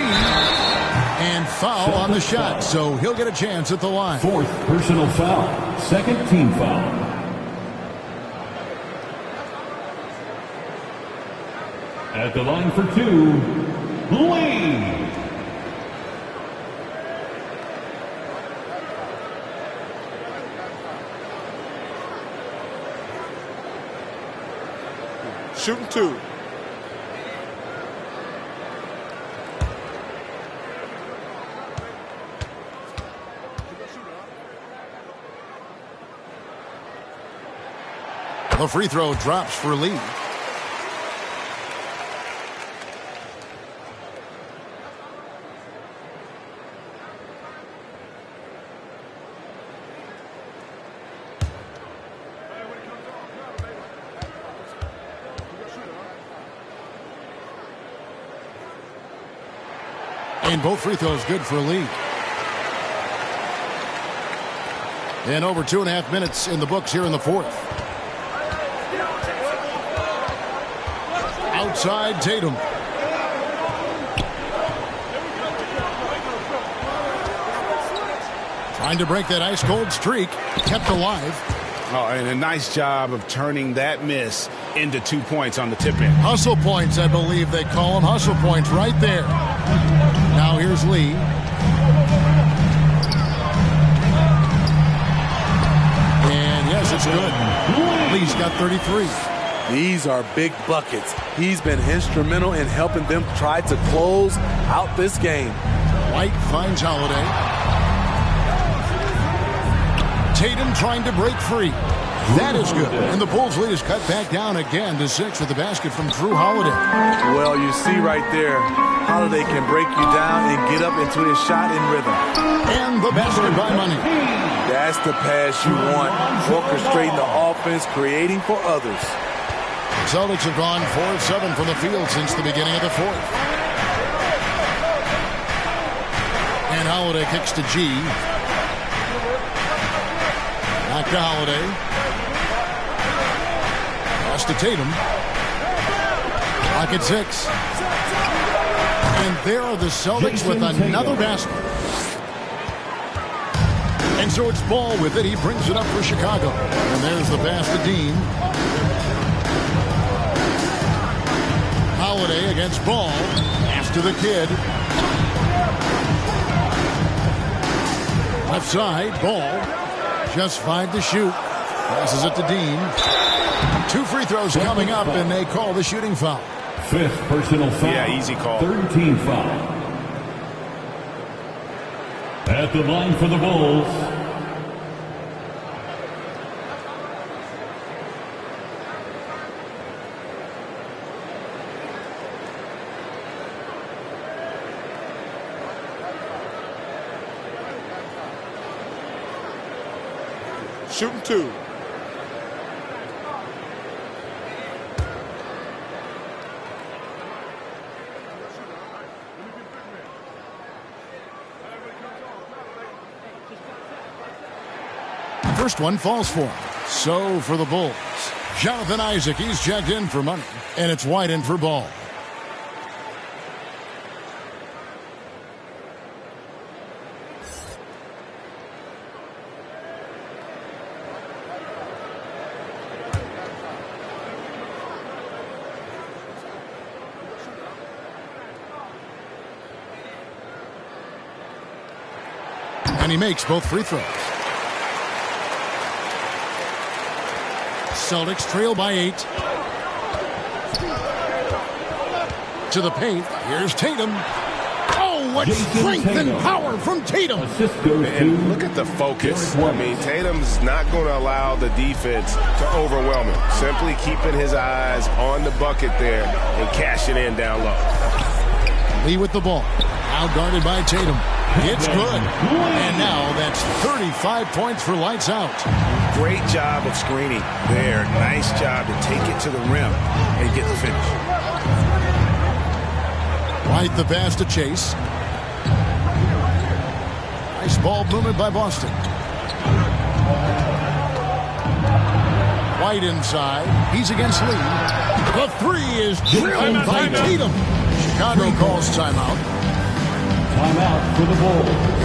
And foul on the shot, so he'll get a chance at the line. 4th personal foul. 2nd team foul. At the line for 2, Lee. Shooting 2. The free throw drops for Lee. And both free throws good for Lee. And over 2.5 minutes in the books here in the fourth. Outside Tatum. Trying to break that ice-cold streak. Kept alive. Oh, and a nice job of turning that miss into 2 points on the tip-in. Hustle points, I believe they call them. Hustle points right there. Now here's Lee. And yes, it's good. Lee's got 33. These are big buckets. He's been instrumental in helping them try to close out this game. White finds Holiday. Tatum trying to break free. That is good. And the Bulls lead is cut back down again to 6 with the basket from Drew Holiday. Well, you see right there, Holiday can break you down and get up into his shot in rhythm. And the basket by Money. That's the pass you want. Orchestrating the offense, creating for others. Celtics have gone 4 of 7 from the field since the beginning of the fourth. And Holiday kicks to G. Back to Holiday. Pass to Tatum. Clock at 6. And there are the Celtics with another basket. And so it's Ball with it. He brings it up for Chicago. And there's the pass to Dean. Holiday against Ball. Pass to the kid. Left side, Ball. Just 5 to shoot. Passes it to Dean. 2 free throws coming up, and they call the shooting foul. 5th personal foul. Yeah, easy call. 13 foul. At the line for the Bulls. Shooting 2. First one falls for him. So for the Bulls, Jonathan Isaac, he's checked in for Money, and it's White in for Ball. And he makes both free throws. Celtics trail by 8. To the paint. Here's Tatum. Oh, what strength and power from Tatum. And look at the focus. I mean, Tatum's not going to allow the defense to overwhelm him. Simply keeping his eyes on the bucket there and cashing in down low. Lee with the ball. Now guarded by Tatum. It's good. And now that's 35 points for lights out. Great job of screening there. Nice job to take it to the rim and get the finish. White the pass to Chase. Nice ball movement by Boston. White inside. He's against Lee. The 3 is drilled by Tatum. Chicago calls timeout. Timeout for the Bulls.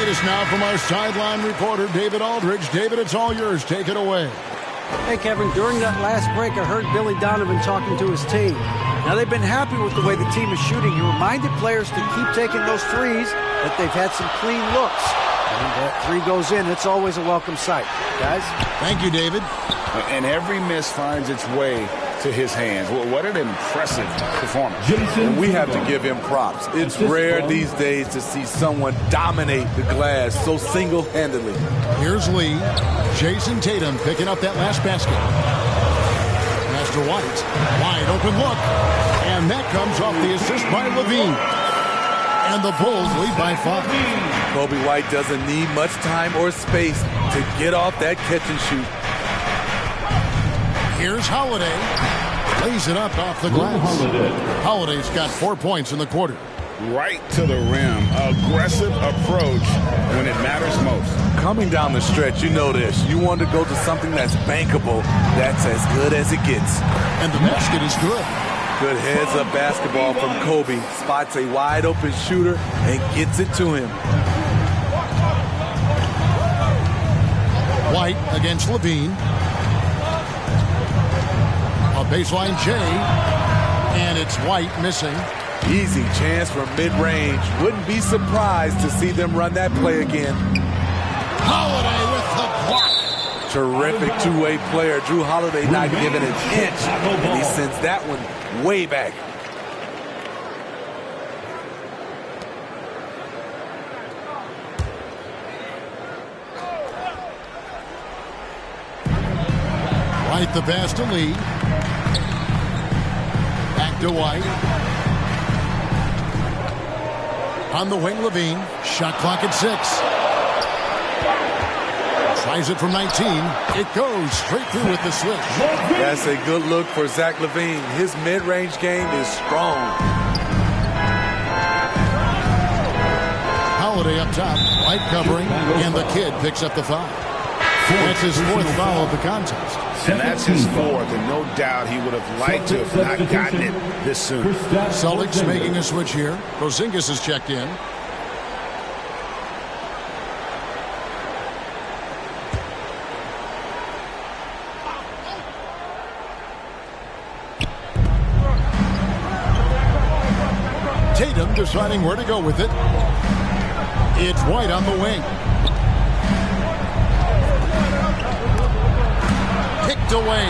latest now from our sideline reporter, David Aldridge. David, it's all yours. Take it away. Hey, Kevin, during that last break, I heard Billy Donovan talking to his team. Now, they've been happy with the way the team is shooting. He reminded players to keep taking those threes, that they've had some clean looks. And that three goes in, it's always a welcome sight. Guys? Thank you, David. And every miss finds its way to his hands. Well, what an impressive performance. And we have to give him props. It's rare these days to see someone dominate the glass so single-handedly. Here's Lee. Jason Tatum picking up that last basket. Master White. Wide open look. And that comes off the assist by Levine. And the Bulls lead by 5. Kobe White doesn't need much time or space to get off that catch and shoot. Here's Holiday. Lays it up off the glass. Holiday's got 4 points in the quarter. Right to the rim. Aggressive approach when it matters most. Coming down the stretch, you know this. You want to go to something that's bankable. That's as good as it gets. And the basket is good. Good heads-up basketball from Kobe. Spots a wide-open shooter and gets it to him. White against Levine. A baseline J. And it's White missing. Easy chance from mid-range. Wouldn't be surprised to see them run that play again. Holiday with the block. Terrific two-way player. Drew Holiday not giving an inch. And he sends that one way back. White the pass to Lee. Back to White. On the wing, Levine. Shot clock at 6. Tries it from 19. It goes straight through with the switch. That's a good look for Zach LaVine. His mid-range game is strong. Holiday up top. White covering. And the kid picks up the foul. That's his 4th foul of the contest. And that's his 4th, and no doubt he would have liked to have not gotten it this soon. Celtics making a switch here. Porzingis is checked in. Tatum deciding where to go with it. It's White on the wing. Kicked away.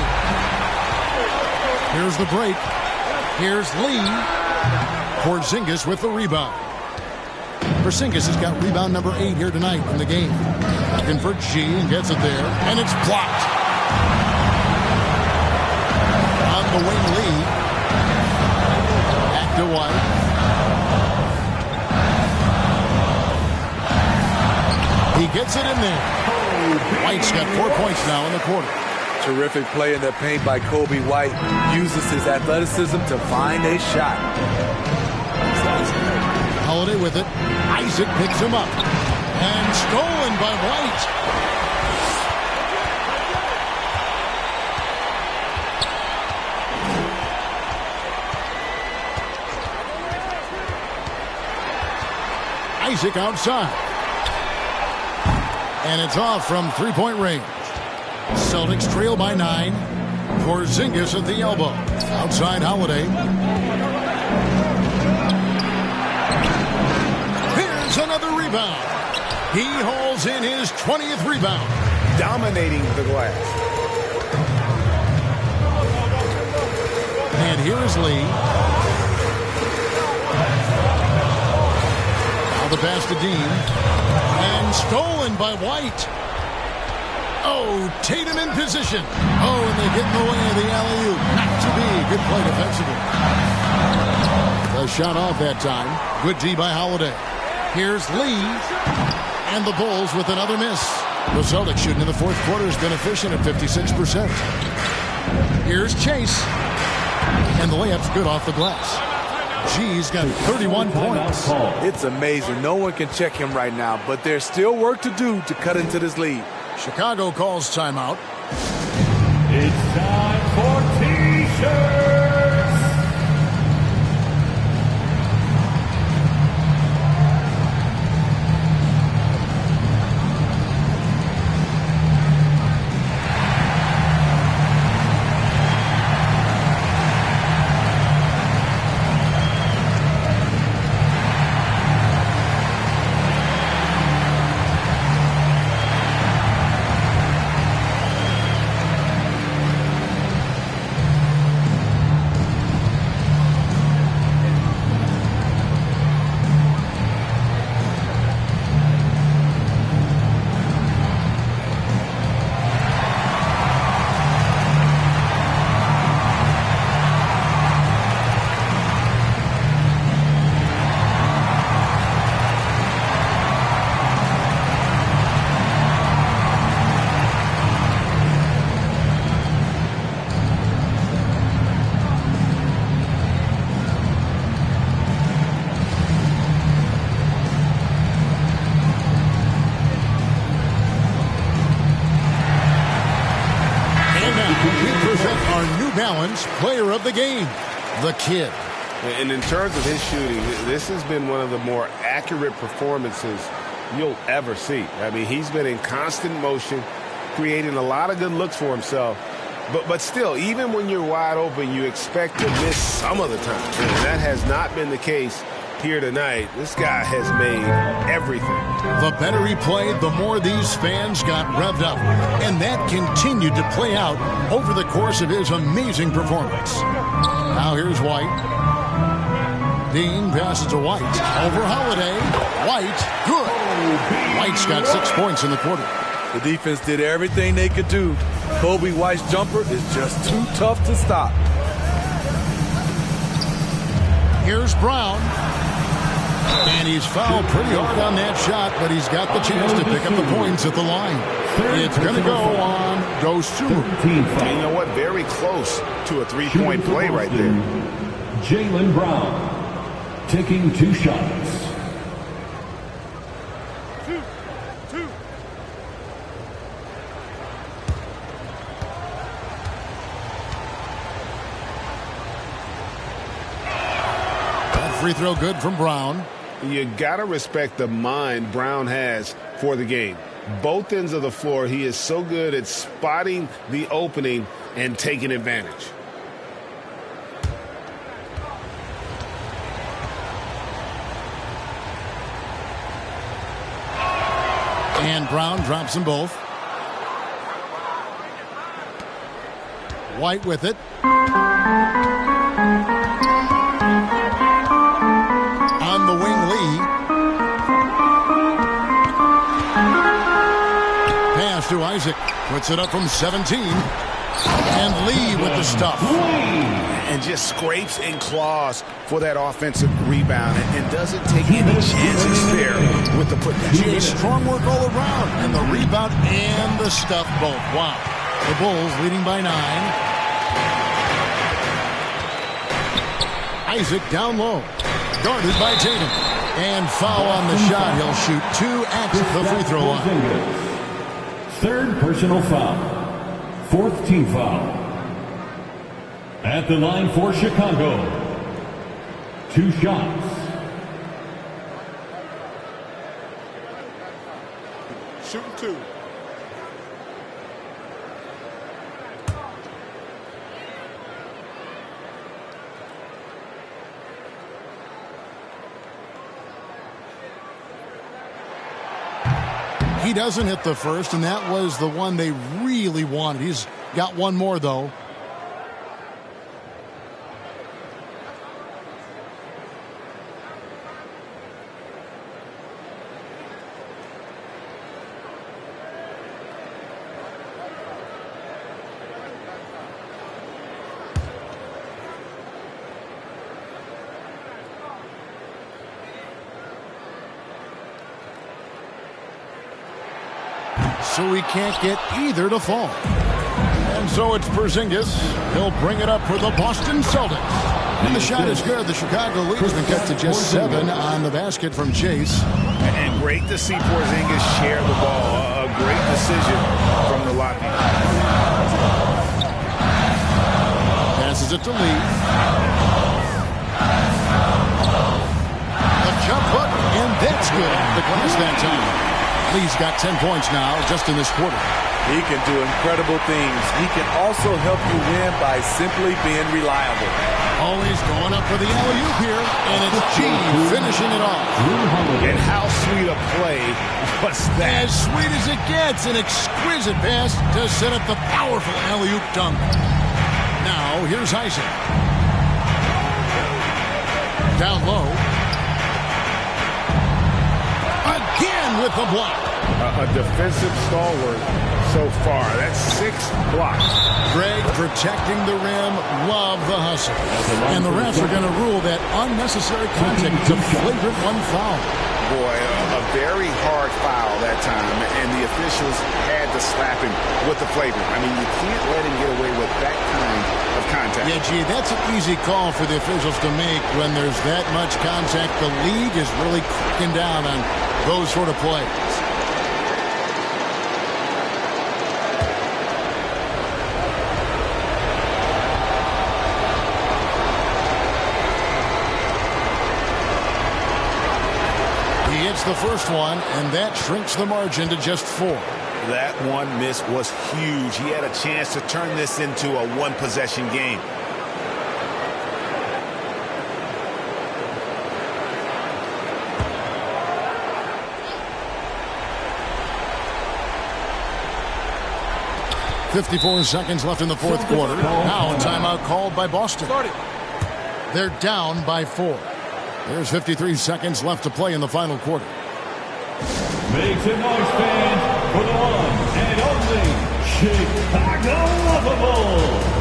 Here's the break. Here's Lee. Porzingis with the rebound. Porzingis has got rebound number 8 here tonight in the game. Looking for G and gets it there. And it's blocked. On the wing, Lee. Back to White. He gets it in there. White's got 4 points now in the quarter. Terrific play in the paint by Kobe White. Uses his athleticism to find a shot. Holiday with it. Isaac picks him up. And stolen by White. Isaac outside. And it's off from three-point range. Celtics trail by 9. Porzingis at the elbow. Outside Holiday. Here's another rebound. He hauls in his 20th rebound. Dominating the glass. And here's Lee. Now the pass to Dean. And stolen by White. Oh, Tatum in position. Oh, and they get in the way of the alley-oop. Not to be. Good play defensively. The shot off that time. Good D by Holiday. Here's Lee. And the Bulls with another miss. The Celtics shooting in the 4th quarter has been efficient at 56%. Here's Chase. And the layup's good off the glass. G's got 31 points. It's amazing. No one can check him right now, but there's still work to do to cut into this lead. Chicago calls timeout. It's time for T-shirts. moments player of the game, the kid. And in terms of his shooting, this has been one of the more accurate performances you'll ever see. I mean, he's been in constant motion, creating a lot of good looks for himself. But still, even when you're wide open, you expect to miss some of the time. And that has not been the case here tonight. This guy has made everything. The better he played, the more these fans got revved up. And that continued to play out over the course of his amazing performance. Now here's White. Dean passes to White. Over Holiday. White, good. White's got 6 points in the quarter. The defense did everything they could do. Kobe White's jumper is just too tough to stop. Here's Brown. And he's fouled pretty hard on that shot, but he's got the chance to pick up the points at the line. It's going to go on Dosunmu. And you know what? Very close to a three-point play right there. Jaylen Brown taking 2 shots. Free throw good from Brown. You got to respect the mind Brown has for the game. Both ends of the floor, he is so good at spotting the opening and taking advantage. And Brown drops them both. White with it. On the wing, Lee. Pass to Isaac. Puts it up from 17. And Lee with the stuff. And just scrapes and claws for that offensive rebound and doesn't take any chances there with the putback. Strong work all around. And the rebound and the stuff both. Wow. The Bulls leading by 9. Isaac down low. Guarded by Tatum. And foul on the shot. He'll shoot 2 at the free throw line. Third personal foul. 4th team foul. At the line for Chicago. 2 shots. Shooting 2. He doesn't hit the first, and that was the one they really wanted. He's got one more, though. So he can't get either to fall. And so it's Porzingis. He'll bring it up for the Boston Celtics. And the shot is good. The Chicago lead has been cut to just 7 on the basket from Chase. And great to see Porzingis share the ball. A great decision from the lobby. Passes it to Lee. A jump hook, and that's good off the glass that time. Lee's got 10 points now just in this quarter. He can do incredible things. He can also help you win by simply being reliable. Always going up for the alley-oop here, and it's G finishing it off. And how sweet a play was that? As sweet as it gets, an exquisite pass to set up the powerful alley-oop dunk. Now, here's Isaac. Down low. Again with the block. A defensive stalwart so far. That's 6 blocks. Greg protecting the rim. Love the hustle. And the refs are going to rule that unnecessary contact. It's a flagrant 1 foul. Boy, a very hard foul that time, and the officials had to slap him with the flagrant. I mean, you can't let him get away with that kind of contact. Yeah, gee, that's an easy call for the officials to make when there's that much contact. The league is really cracking down on those sort of plays. He hits the first one, and that shrinks the margin to just 4. That one miss was huge. He had a chance to turn this into a one-possession game. .54 seconds left in the fourth quarter. Now a timeout called by Boston. They're down by 4. There's 53 seconds left to play in the final quarter. Make some noise, fans, for the one and only Chicago Bulls.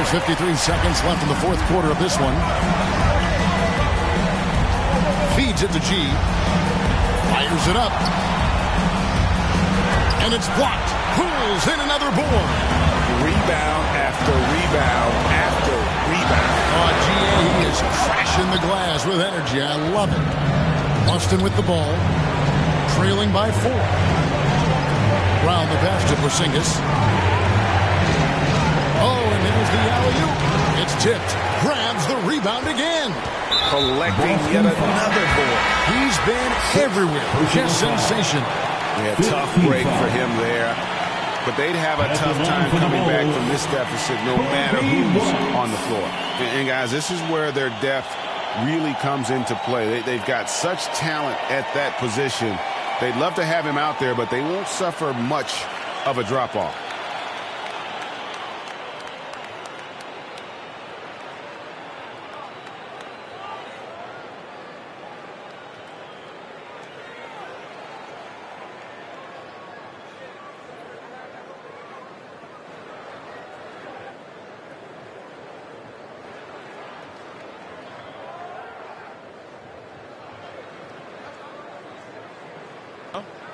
There's 53 seconds left in the fourth quarter of this one. Feeds it to G. Fires it up. And it's blocked. Pulls in another board. Rebound after rebound after rebound. Oh, GA, he is crashing the glass with energy. I love it. Boston with the ball. Trailing by 4. Round the pass to Porzingis. Oh, and there's the alley-oop. It's tipped. Grabs the rebound again. Collecting yet another board. He's been everywhere. Just sensation. Yeah, tough break for him there. But they'd have a tough time coming back from this deficit no matter who's on the floor. And guys, this is where their depth really comes into play. They've got such talent at that position. They'd love to have him out there, but they won't suffer much of a drop-off.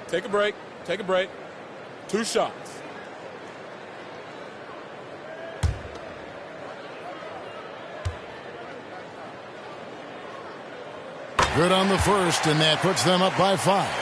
Take a break. Take a break. 2 shots. Good on the first, and that puts them up by 5.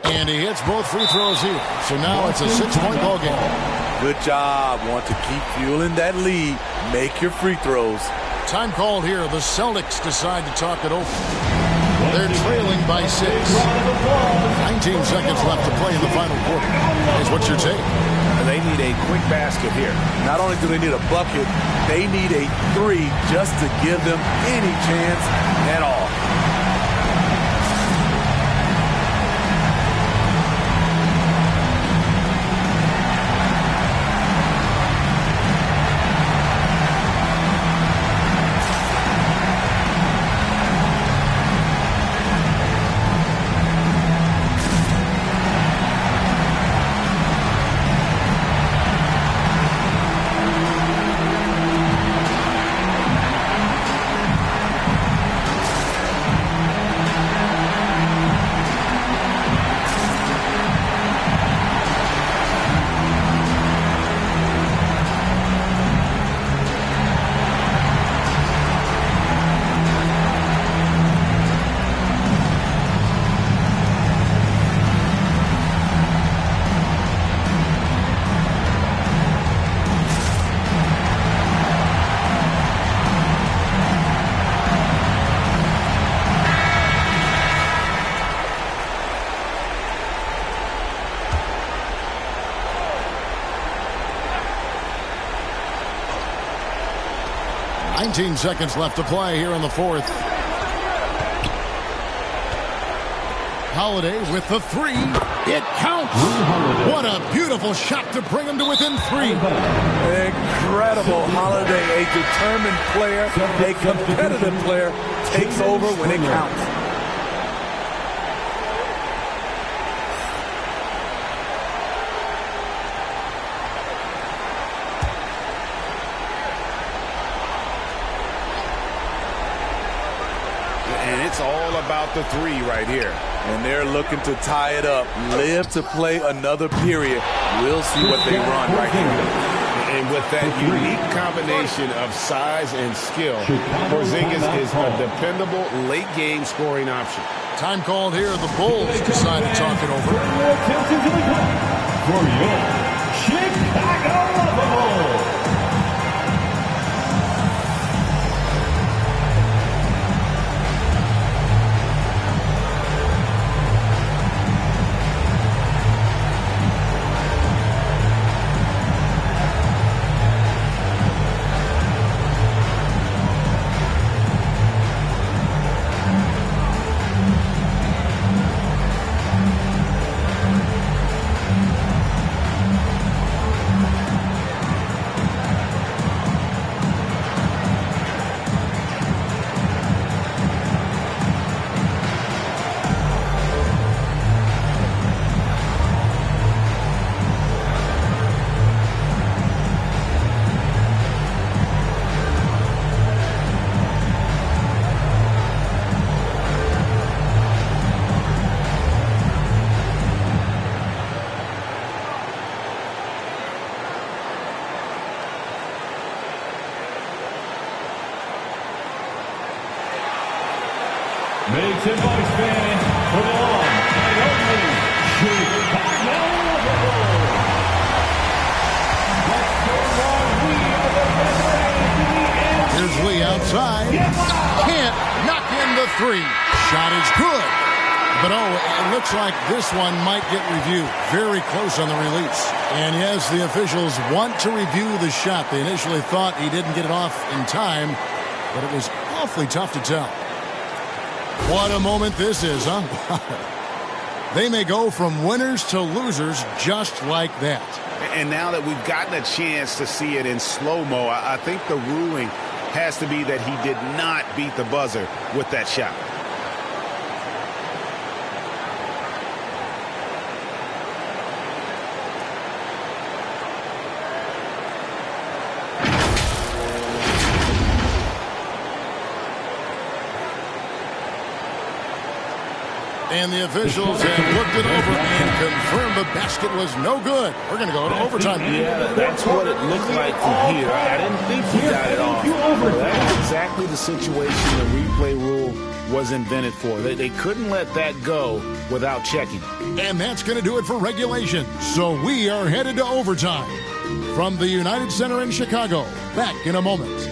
And he hits both free throws here. So now it's a 6-point ball game. Good job. Want to keep fueling that lead. Make your free throws. Time called here. The Celtics decide to talk it over. They're trailing by 6. 19 seconds left to play in the final quarter. Here's what's your take? They need a quick basket here. Not only do they need a bucket, they need a 3 just to give them any chance at all. 19 seconds left to play here in the fourth. Holiday with the three. It counts. What a beautiful shot to bring him to within 3. Incredible. Holiday, a determined player, a competitive player, takes over when it counts. And it's all about the three right here. And they're looking to tie it up. Live to play another period. We'll see what they run right here. And with that unique combination of size and skill, Porzingis is a dependable late-game scoring option. Time called here. The Bulls decide to talk it over. For your Chicago Bulls. Made to Bucks fan for the one and only Chicago Bulls. Here's Lee outside. Can't knock in the three. Shot is good. But it looks like this one might get reviewed. Very close on the release. And yes, the officials want to review the shot. They initially thought he didn't get it off in time, but it was awfully tough to tell. What a moment this is, huh? They may go from winners to losers just like that. And now that we've gotten a chance to see it in slow-mo, I think the ruling has to be that he did not beat the buzzer with that shot. And the officials have looked it over and confirmed the basket was no good. We're going to go to overtime. Yeah, that's what it looked like from here. I didn't think he got it off. That is exactly the situation the replay rule was invented for. They couldn't let that go without checking. And that's going to do it for regulation. So we are headed to overtime. From the United Center in Chicago, back in a moment.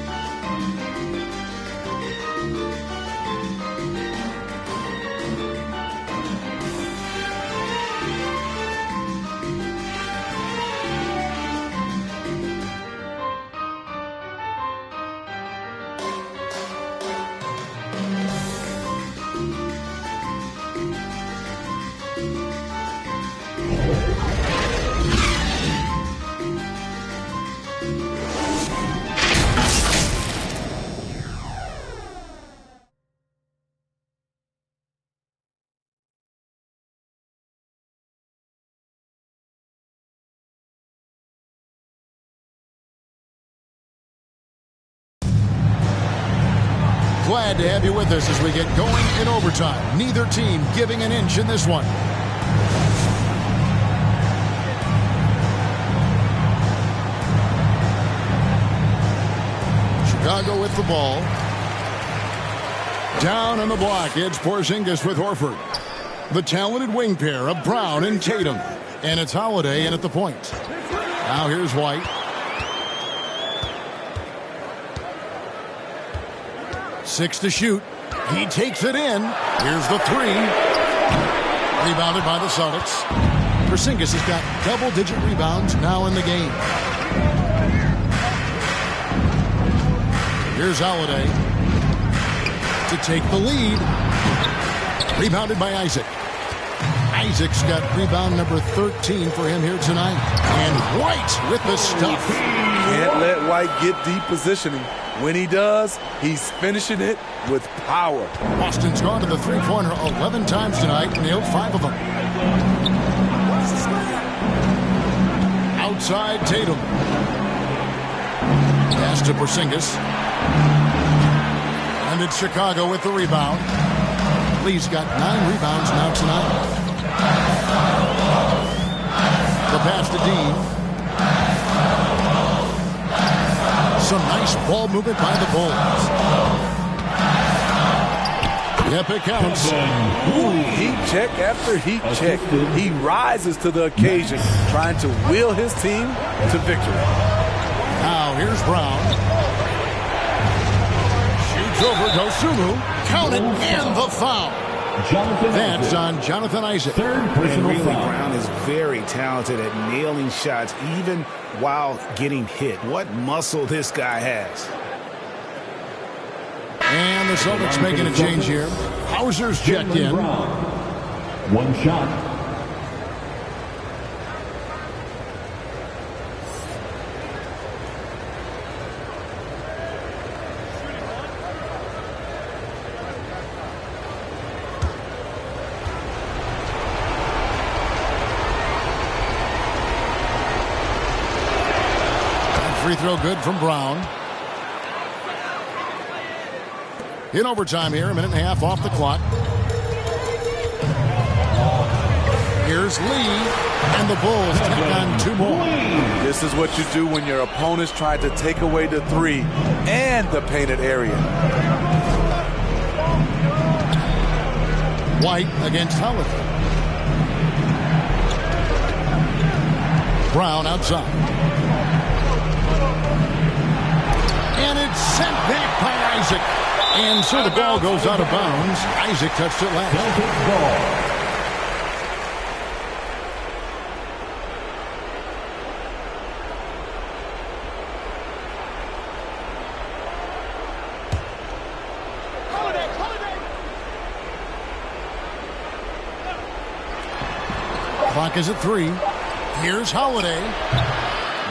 Glad to have you with us as we get going in overtime. Neither team giving an inch in this one. Chicago with the ball. Down on the block, it's Porzingis with Horford. The talented wing pair of Brown and Tatum. And it's Holiday in at the point. Now here's White. 6 to shoot. He takes it in. Here's the three. Rebounded by the Celtics. Porzingis has got double-digit rebounds now in the game. Here's Holiday to take the lead. Rebounded by Isaac. Isaac's got rebound number 13 for him here tonight. And White with the stuff. Can't let White get deep positioning. When he does, he's finishing it with power. Boston's gone to the three-pointer 11 times tonight, nailed 5 of them. Outside Tatum. Pass to Porzingis. And it's Chicago with the rebound. Lee's got 9 rebounds now tonight. The pass to Dean. Some nice ball movement by the Bulls. Yep, it counts. Ooh, heat check after heat check. He rises to the occasion, trying to wheel his team to victory. Now here's Brown. Shoots over Dosunmu. Counted and the foul. That's on Jonathan Isaac. And really, Brown is very talented at nailing shots, even while getting hit. What muscle this guy has. And the Celtics making a change here. Hauser's checked in. One shot. Free throw good from Brown. In overtime here, a minute and a half off the clock. Here's Lee, and the Bulls take on 2 more. This is what you do when your opponents try to take away the 3 and the painted area. White against Holiday. Brown outside. And it's sent back by Isaac. And so the ball goes out of bounds. Isaac touched it last. Clock is at 3. Here's Holiday.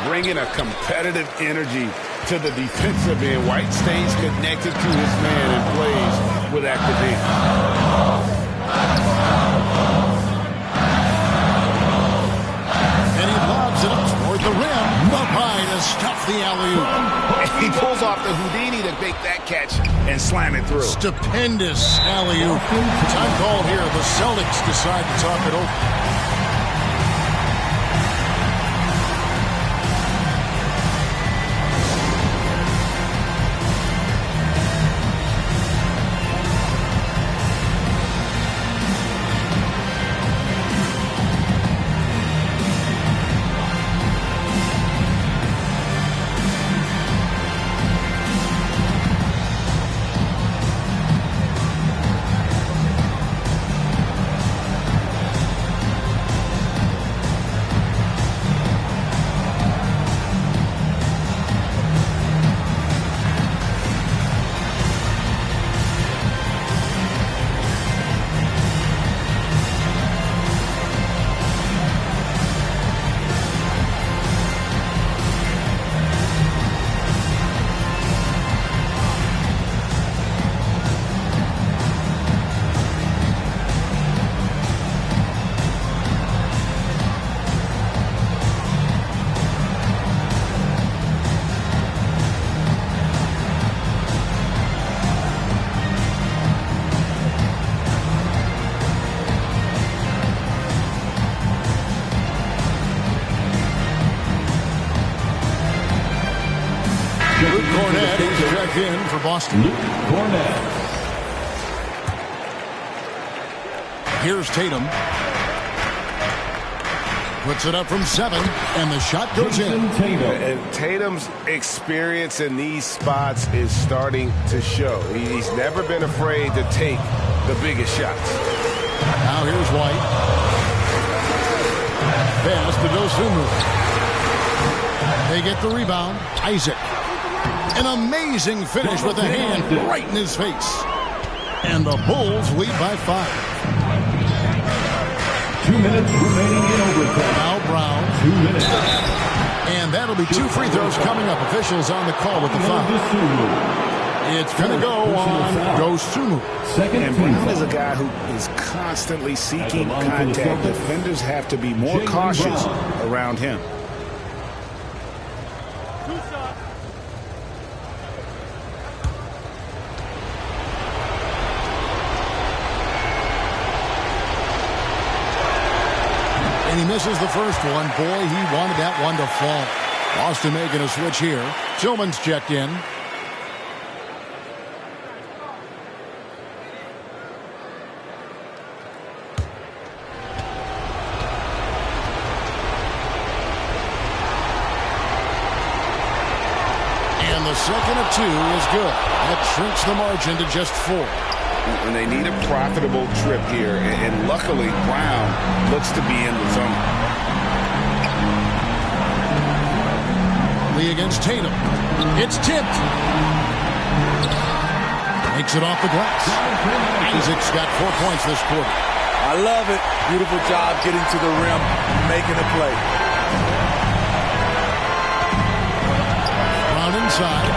Bringing a competitive energy to the defensive end. White stays connected to his man and plays with activity. And he lobs it up toward the rim. Up high to stuff the alley-oop. He pulls off the Houdini to make that catch and slam it through. Stupendous alley-oop. Time called here. The Celtics decide to talk it over. Cornette is checked in for Boston. Cornette. Here's Tatum. Puts it up from 7, and the shot goes in. And Tatum's experience in these spots is starting to show. He's never been afraid to take the biggest shots. Now here's White. Pass to Dosunmu. They get the rebound. Isaac. An amazing finish with a hand right in his face. And the Bulls lead by 5. 2 minutes remaining in overtime. Now Brown. 2 minutes. And that'll be 2 free throws coming up. Officials on the call with the foul. It's going to go on Dosunmu. And Brown is a guy who is constantly seeking contact. Defenders have to be more cautious around him. And he misses the first one. Boy, he wanted that one to fall. Boston making a switch here. Tillman's checked in. And the second of 2 is good. That shrinks the margin to just 4. And they need a profitable trip here. And luckily, Brown looks to be in the zone. Lee against Tatum. It's tipped. Makes it off the glass. Isaac's got 4 points this quarter. I love it. Beautiful job getting to the rim, making a play. Brown inside.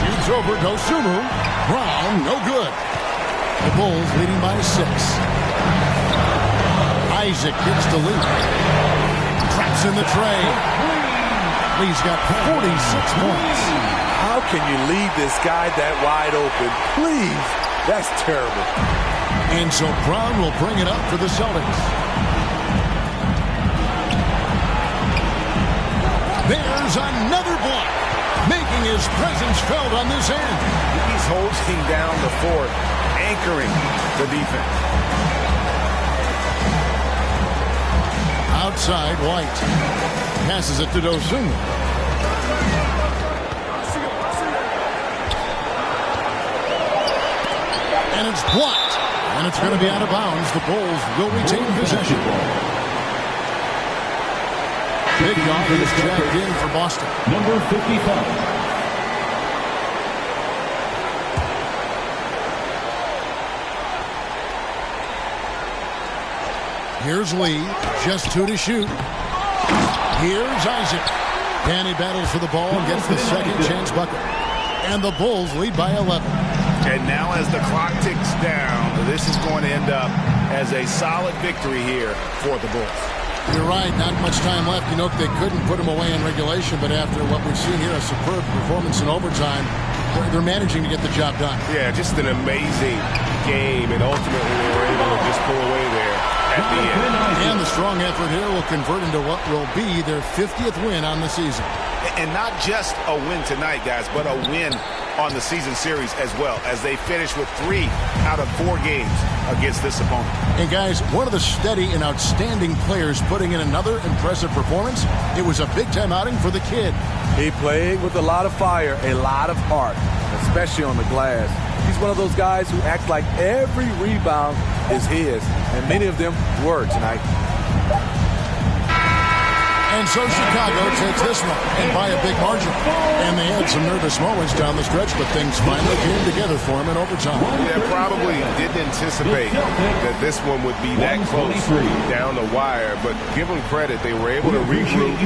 Shoots over Dosunmu. Brown, no good. The Bulls leading by 6. Isaac gets the lead. Traps in the tray. Lee's got 46 points. How can you leave this guy that wide open? Please. That's terrible. And so Brown will bring it up for the Celtics. There's another block, making his presence felt on this end. He's holding down the fort, anchoring the defense. Outside, White passes it to Dosunmu. And it's blocked. And it's going to be out of bounds. The Bulls will retain possession. Big Dog is checked in for Boston. Number 55. Here's Lee, just 2 to shoot. Here's Isaac. Danny battles for the ball and gets the second chance bucket. And the Bulls lead by 11. And now as the clock ticks down, this is going to end up as a solid victory here for the Bulls. You're right, not much time left. You know, they couldn't put him away in regulation, but after what we've seen here, a superb performance in overtime, they're managing to get the job done. Yeah, just an amazing game, and ultimately they were able to just pull away there at the end. And the strong effort here will convert into what will be their 50th win on the season. And not just a win tonight, guys, but a win on the season series as well, as they finish with 3 out of 4 games against this opponent. And guys, one of the steady and outstanding players putting in another impressive performance. It was a big-time outing for the kid. He played with a lot of fire, a lot of heart, especially on the glass. He's one of those guys who acts like every rebound is his, and many of them were tonight. And so Chicago takes this one, and by a big margin. And they had some nervous moments down the stretch, but things finally came together for them in overtime. Yeah, probably didn't anticipate that this one would be that close down the wire, but give them credit. They were able to regroup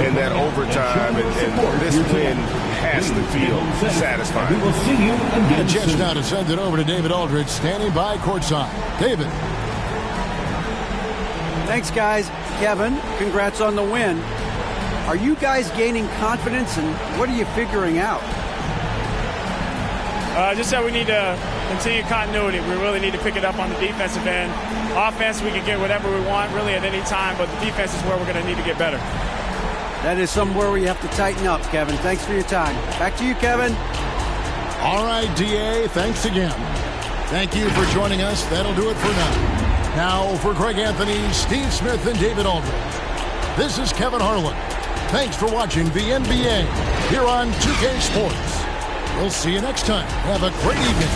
in that overtime, and this win has to feel satisfying. A chance now to send it over to David Aldridge, standing by courtside. David. Thanks, guys. Kevin, congrats on the win. Are you guys gaining confidence, and what are you figuring out? Just that we need to continue continuity. We really need to pick it up on the defensive end. Offense, we can get whatever we want really at any time, but the defense is where we're going to need to get better. That is somewhere where you have to tighten up, Kevin. Thanks for your time. Back to you, Kevin. All right, DA, thanks again. Thank you for joining us. That'll do it for now. Now, for Greg Anthony, Steve Smith, and David Aldridge, this is Kevin Harlan. Thanks for watching the NBA here on 2K Sports. We'll see you next time. Have a great evening.